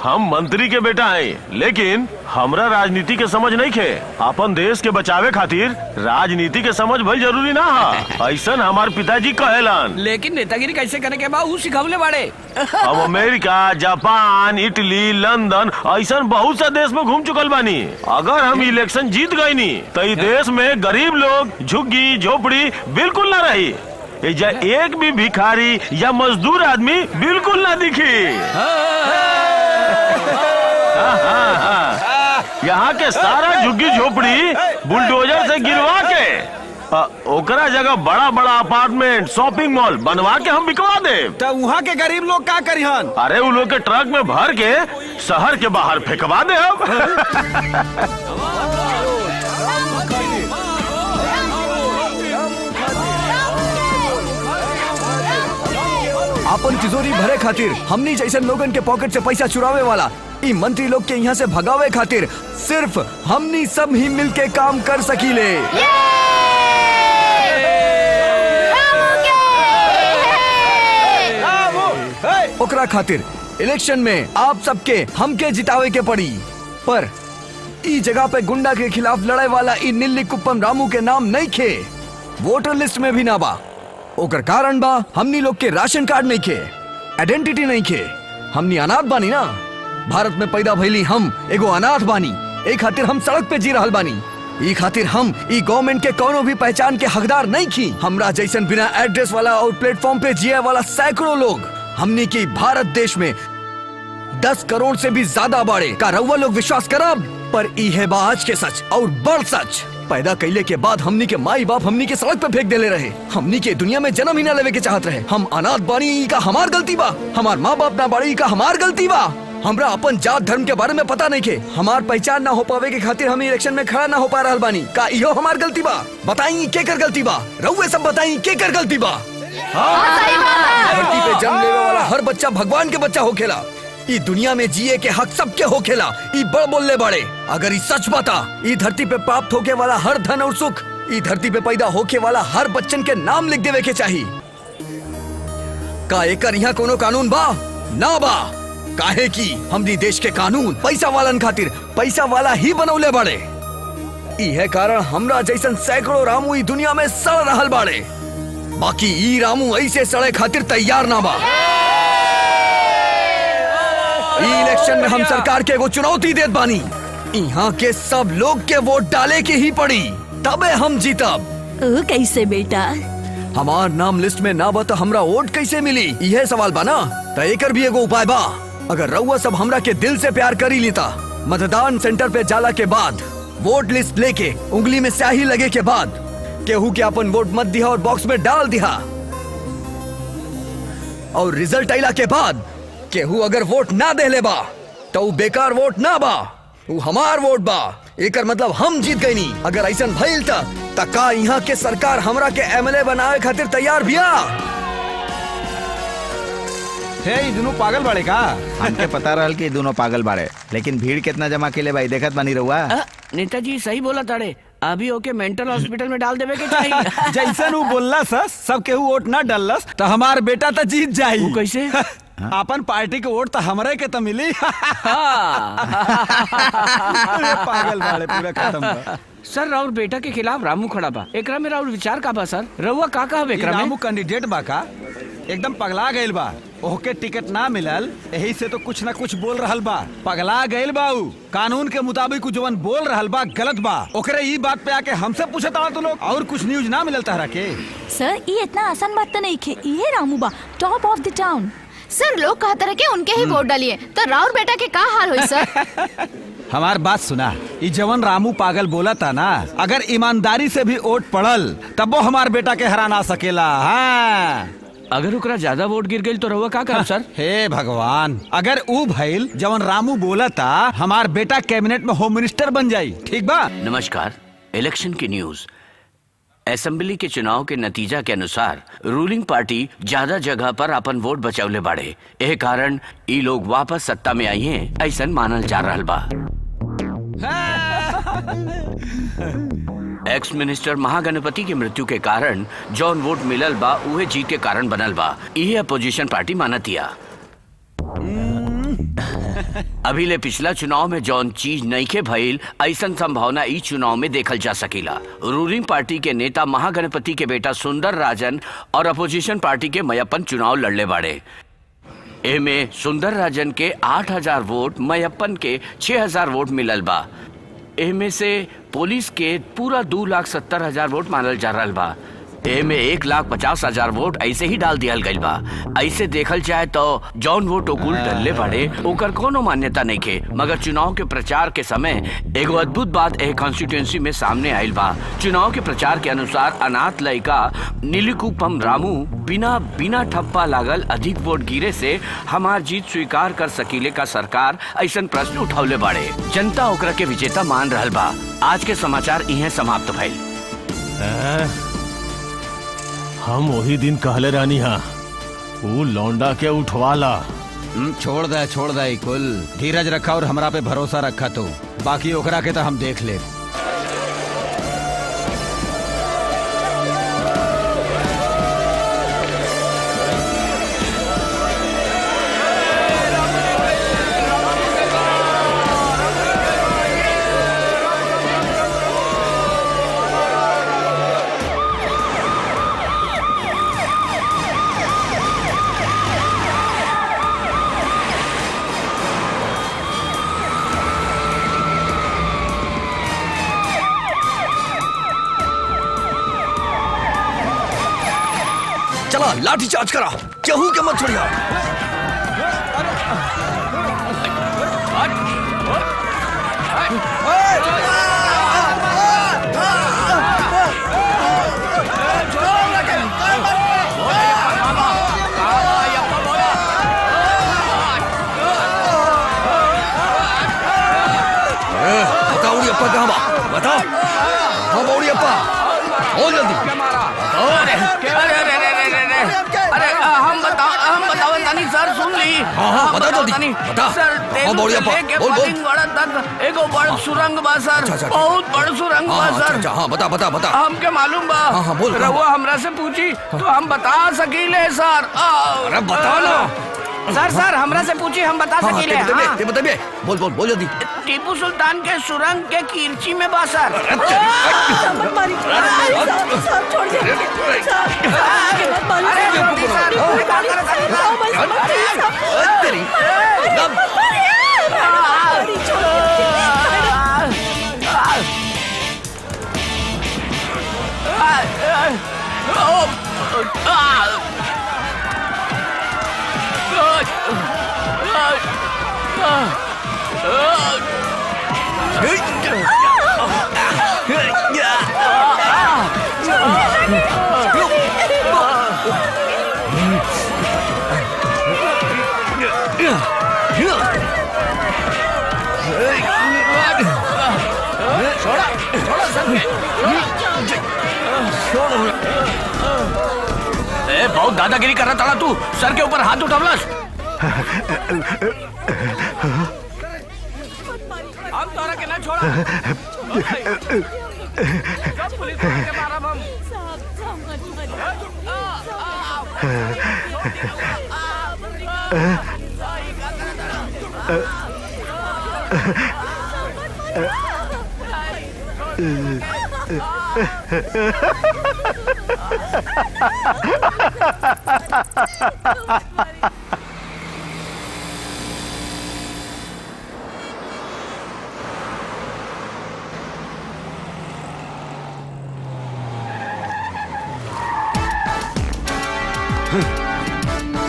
हम मंत्री के बेटा हैं, लेकिन हमरा राजनीति के समझ नहीं खे। अपन देश के बचावे खातिर राजनीति के समझ भई जरूरी ना है, ऐसा हमार पिताजी कहेलन। लेकिन नेतागिरी कैसे करे के बा ऊ सिखवले बाड़े। अब अमेरिका, जापान, इटली, लंदन ऐसा बहुत सा देश में घूम चुकल बानी। अगर हम इलेक्शन जीत गई नी तो इस देश में गरीब लोग, झुग्गी झोपड़ी बिल्कुल ना रही। एक भी भिखारी या मजदूर आदमी बिल्कुल ना दिखी। यहाँ के सारा झुग्गी झोपड़ी बुलडोजर से गिरवा के ओकरा जगह बड़ा बड़ा अपार्टमेंट, शॉपिंग मॉल बनवा के हम बिकवा दे। तो वहाँ के गरीब लोग का करिहन? अरे उन लोग के ट्रक में भर के शहर के बाहर फेंकवा दे हम। अपन तिजोरी भरे खातिर हमनी जैसे लोगन के पॉकेट से पैसा चुरावे वाला ई मंत्री लोग के यहाँ से भगावे खातिर सिर्फ हमनी सब ही मिलके काम कर सकीले। ओकरा खातिर इलेक्शन में आप सबके हमके जितावे के पड़ी, पर ई जगह पे गुंडा के खिलाफ लड़ाई वाला ई नीली कुप्पम रामू के नाम नहीं खे, वोटर लिस्ट में भी ना बा। ओकर कारण बा हमनी लोग के राशन कार्ड नहीं खे, आइडेंटिटी नहीं खे। हमनी अनाथ बानी ना, भारत में पैदा भइली हम एगो अनाथ बानी। एक खातिर हम सड़क पे जी रहल बानी, ई खातिर हम ई गवर्नमेंट के कोनो भी पहचान के हकदार नहीं की। हमरा जैसन बिना एड्रेस वाला और प्लेटफॉर्म पे जिए वाला सैकड़ों लोग हमनी की भारत देश में 10 करोड़ से भी ज्यादा बाड़े। का रउआ लोग विश्वास करब पर ई है बा आज के सच और बड़ सच। पैदा कैले के बाद हमनी के माई बाप हमनी के सड़क पे फेंक देले रहे। हमनी के दुनिया में जन्म ही ना लेवे के चाहत रहे। हम अनाथ बानी, ई का हमार गलती बा। हमार माँ बाप ना बाड़ी, ई का हमार गलती बा। हमरा अपन जात धर्म के बारे में पता नहीं के। हमार पहचान ना हो पावे के खातिर हम इलेक्शन में खड़ा ना हो पा रहल बानी। का इहो हमार गलती बा? बताई के कर गलती बा? रउए सब बताई के कर गलती बा? धरती पे जन्म लेवे वाला हर बच्चा भगवान के बच्चा होखेला। ई दुनिया में जिए के हक सबके होखेला। ई बड़ बोलले बाड़े। अगर ई सच बता, ई धरती पे प्राप्त होके वाला हर धन और सुख ई धरती पे पैदा होके वाला हर बच्चन के नाम लिख देवे के चाहिए। का एकर यहाँ कोनो कानून बा? ना बा। काहे की हमनी देश के कानून पैसा वालन खातिर पैसा वाला ही बनौले बाड़े। इहे कारण हमरा जैसन सैकड़ों रामू ई दुनिया में सड़ रहल बाड़े। बाकी ई रामू ऐसे सड़े खातिर तैयार ना बा। ई इलेक्शन में हम सरकार के एगो चुनौती देत बानी। यहाँ के सब लोग के वोट डाले के ही पड़ी, तबे हम जीतब। ओ कैसे बेटा? हमार नाम लिस्ट में ना बा तो हमरा वोट कैसे मिली? यह सवाल बा ना। तो एकर भी एगो उपाय बा। अगर रउआ सब हमरा के दिल से प्यार करी लेता, मतदान सेंटर पे जाला के बाद वोट लिस्ट लेके उंगली में स्याही लगे के बाद केहू के अपन वोट मत दिहा और बॉक्स में डाल दिहा। और रिजल्ट आइला के बाद केहू अगर वोट ना देले बा तो उ बेकार वोट ना बा, उ हमार वोट बा। एकर मतलब हम जीत गईनी। अगर ऐसन भइल त का यहाँ के सरकार हमरा के एमएलए बनावे खातिर तैयार बिया? हे ई दोनों पागल बाड़े का? हमके पता रहल कि दोनों पागल बाड़े, लेकिन भीड़ कितना जमा केले भाई देखत बानी रहुआ। नेताजी सही बोला ताड़े। अभी ओके मेंटल हॉस्पिटल में डाल देवे के चाहिए। जैसन उ बोलला सब केहू वोट ना डालस तो हमार बेटा तो जीत जाई। वो कैसे? अपन पार्टी के वोट तो हमरे के तो मिली। पागल बाड़े पूरा खत्म बा। सर राउर बेटा के खिलाफ रामू खड़ा बा। एकरा में राउर विचार का बा सर? रउआ का कहब एकरा में? रामू कैंडिडेट बा का? एकदम पगला गइल बा। ओके टिकट ना मिलल, यही से तो कुछ ना कुछ बोल रहल बा। पगला गइल बा उ। कानून के मुताबिक जवन बोल रहल बा गलत बा। ओकरे ई बात पे आके हमसे पूछत आ तो लोग और कुछ न्यूज ना मिलल तहरा के। सर ये इतना आसान बात तो नहीं खे। ये रामू बा, टॉप ऑफ द टाउन। सर लोग कहते रहे कि उनके ही वोट डालिए, तो राउर बेटा के का हाल हुई सर? हमार बात सुना। ई जवन रामू पागल बोला था ना, अगर ईमानदारी से भी वोट पड़ल तब वो हमार बेटा के हरा ना सकेला। हाँ। अगर ओकरा ज्यादा वोट गिर गई तो रउआ का करब सर? हे भगवान, अगर ऊ भइल जवन रामू बोला था, हमार बेटा कैबिनेट में होम मिनिस्टर बन जाई। ठीक बा? नमस्कार। इलेक्शन की न्यूज। असेंबली के चुनाव के नतीजा के अनुसार रूलिंग पार्टी ज्यादा जगह पर अपन वोट बचौले बाड़े। एह कारण ई लोग वापस सत्ता में आई हैं, ऐसा मानल जा रहल बा। एक्स मिनिस्टर महागणपति की मृत्यु के कारण जौन वोट मिलल बा उहे जीत के कारण बनल बा। इहे अपोजिशन पार्टी मानतिया। अभी ले पिछला चुनाव में जौन चीज नईखे भइल, ऐसन संभावना ई चुनाव में देखल जा सकेला। रूलिंग पार्टी के नेता महागणपति के बेटा सुंदर राजन और अपोजिशन पार्टी के मयप्पन चुनाव लड़ले बाड़े। एमे सुंदर राजन के 8000 वोट, मयप्पन के 6000 वोट मिलल बा। एमे से पुलिस के पूरा 2,70,000 वोट मानल जा रहल बा। एमे 1,50,000 वोट ऐसे ही डाल दिया गइल बा। ऐसे देखल जाए तो जौन वोट ओकुल डलले बाड़े ओकर कोनो मान्यता नहीं खे। मगर चुनाव के प्रचार के समय एगो अद्भुत बात एह कॉन्स्टिट्यूएंसी में सामने आयल बा। चुनाव के प्रचार के अनुसार अनाथ लड़का नीलिकुपम रामू बिना ठप्पा लागल अधिक वोट गिरे से हमार जीत स्वीकार कर सकीले का सरकार ऐसन प्रश्न उठौले बाड़े। जनता ओकरा के विजेता मान रहल बा। आज के समाचार इहे समाप्त भइल। हम वही दिन कहले रानी हा, वो लौंडा के उठवाला। छोड़ दे कुल। धीरज रखा और हमरा पे भरोसा रखा तो बाकी ओकरा के तो हम देख ले। चला लाठी चार्ज करा, केहू के मत छोड़िया। बताओ उड़ियप्पा कहाँ बा? बताओ। हाँ बा उड़ियप्पा, बहुत जल्दी। अरे हम बताओ तनी सर सुन ली। हाँ बता जल्दी बता। सर हाँ बा उड़ियप्पा, बोल बोल। पतिंगड़ा तक एगो बड़ सुरंग बा सर। अच्छा, बहुत बड़ सुरंग बा सर। हाँ बता बता बता। हमके मालूम बा। हाँ, बोल। रउआ हमरा से पूछी तो हम बता सकीले सर। अरे बता ना। सर हमरा से पूछी हम बता सकीले। हाँ। बताइए बोल बोल बोल जल्दी। टीपू सुल्तान के सुरंग के किरची में बा सर। मत मारी साहब, छोड़ दे साहब, मत मारी अरे साहब, जल्दी सर। मत मारी साहब, मत मारी साहब, तेरी मत मारी, छोड़ दे। ए, बहुत दादागिरी कर रहा था तू। सर के ऊपर हाथ उठावलस। हम तोरा के ना छोड़ा। सब पुलिस वाले के मारब हम।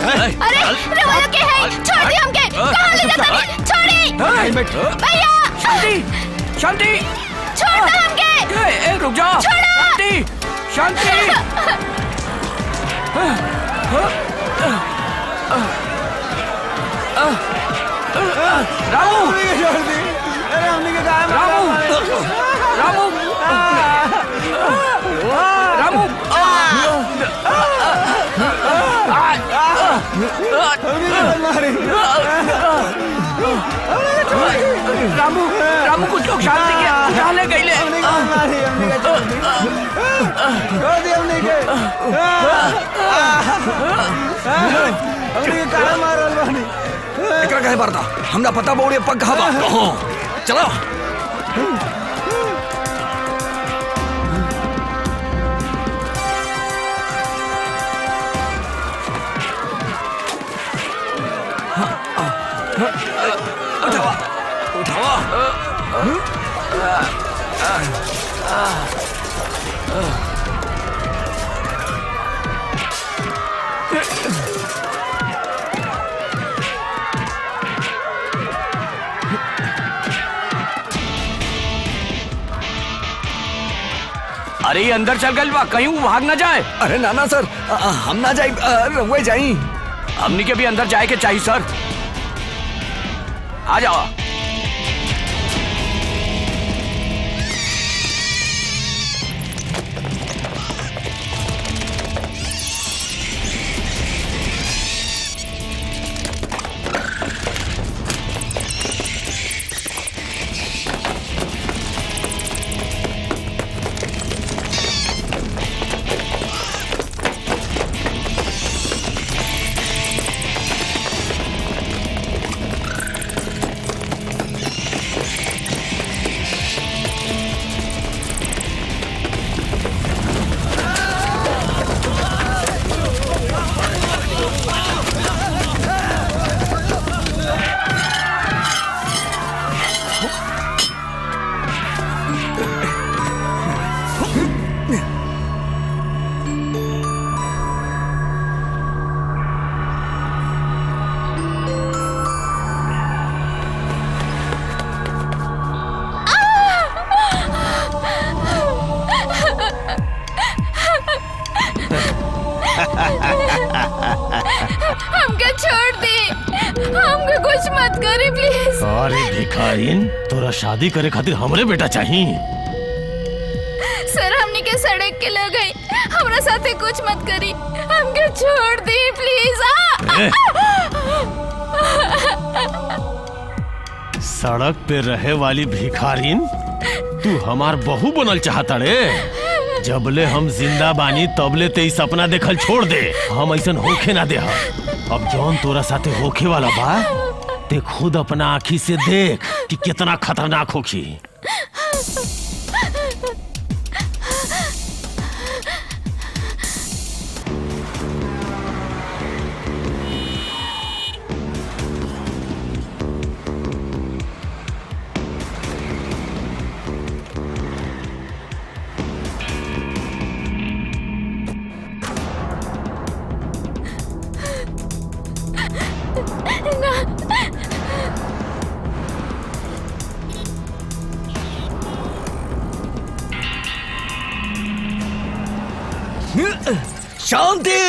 अरे रवाना के है, छोड़ दी हमके। कहाँ ले जाता है? छोड़ी भैया। शांति शांति, छोड़ दो हमके। ए रुक जा। शांति शांति। रामू रामू रामू रामू रामू कुछ लोग शांति के उठा ले गए ले। एकरा काहे मारता? हमरा पता बा उड़ियप्पा कहाँ बा। चलो उठावा उठावा। अरे ये अंदर चल गल बा, कहीं वो भाग ना जाए। अरे नाना सर, हम ना जाई, रउए जाई। हमनी के भी अंदर जाए के चाहिए सर। आ जाओ। भिखारीन तोरा शादी करे खातिर हमरे बेटा चाहिए। सर हमनी के सड़क के लग गई, हमरा साथे कुछ मत करी, हमके छोड़ दी प्लीज। सड़क पे रहे वाली भिखारीन तू हमार बहू बनल चाहता रे? जबले हम जिंदा बानी तबले ते सपना देखल छोड़ दे, हम ऐसन होखे ना दे। अब जौन तोरा साथे होखे वाला बा ते खुद अपना आँखी से देख कि कितना खतरनाक होखी। शांति।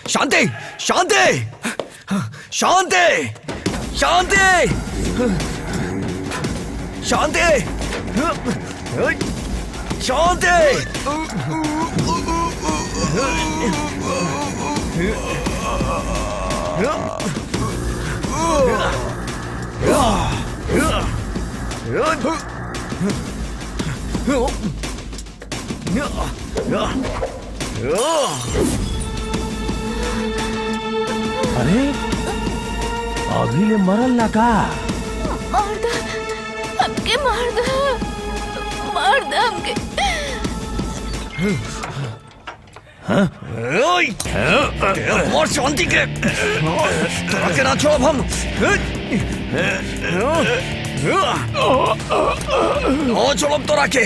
शांति शांति शांति शांति शांति शांति। अरे अभी ले मरल ना का? मार दो हमके, मार दो हमके। और शांति के तोरा के ना छोड़ब हम। और छोड़ब तोरा के।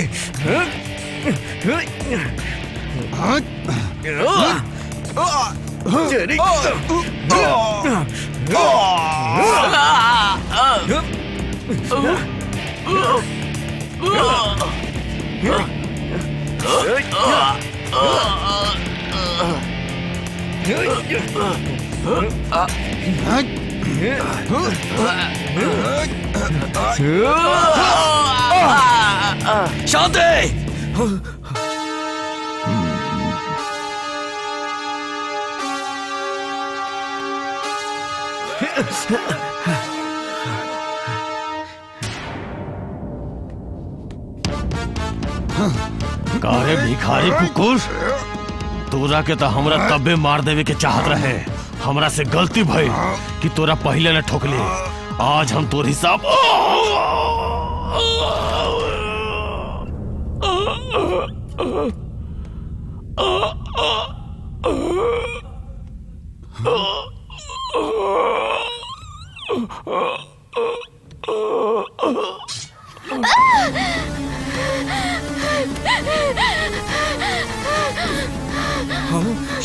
शांति। काहे भिखारी कुकुर, तोरा के तो हमरा तबे मार देवे के चाहत रहे। हमरा से गलती भई कि तोरा पहले न ठोकले। आज हम तोर हिसाब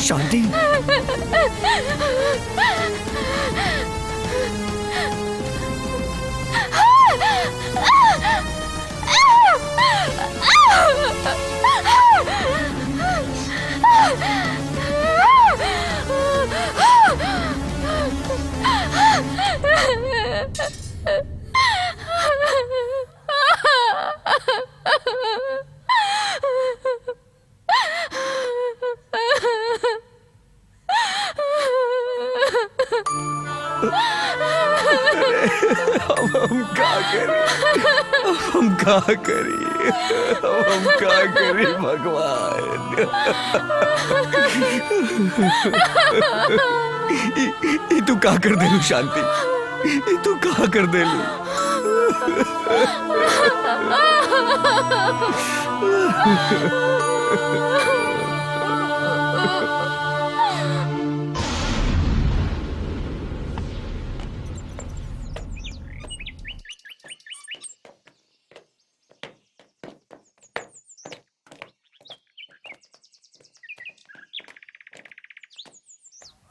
शांति हम का करी भगवान। ई तू का कर देलू शांति, ई तू का कर देलू।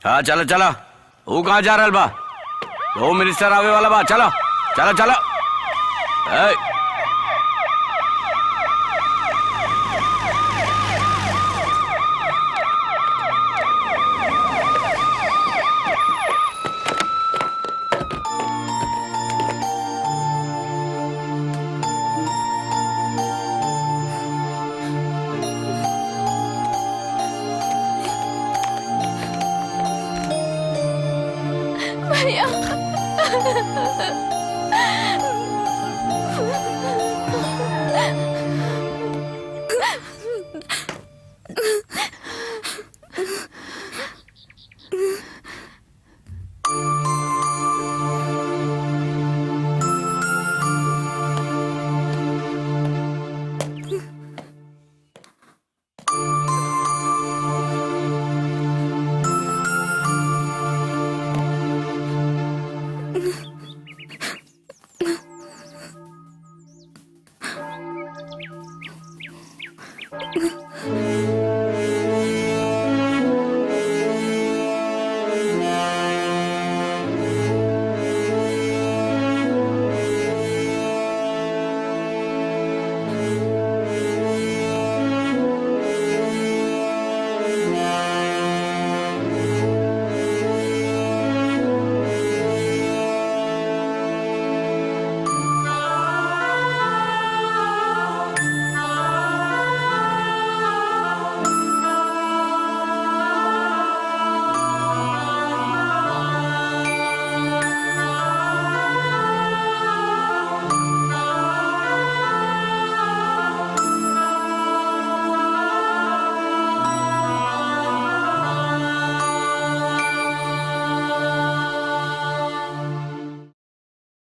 हाँ चलो चलो, वो कहाँ जा रहल बा? वो मिनिस्टर आवे वाला बा, चलो चलो चलो। ए, भैया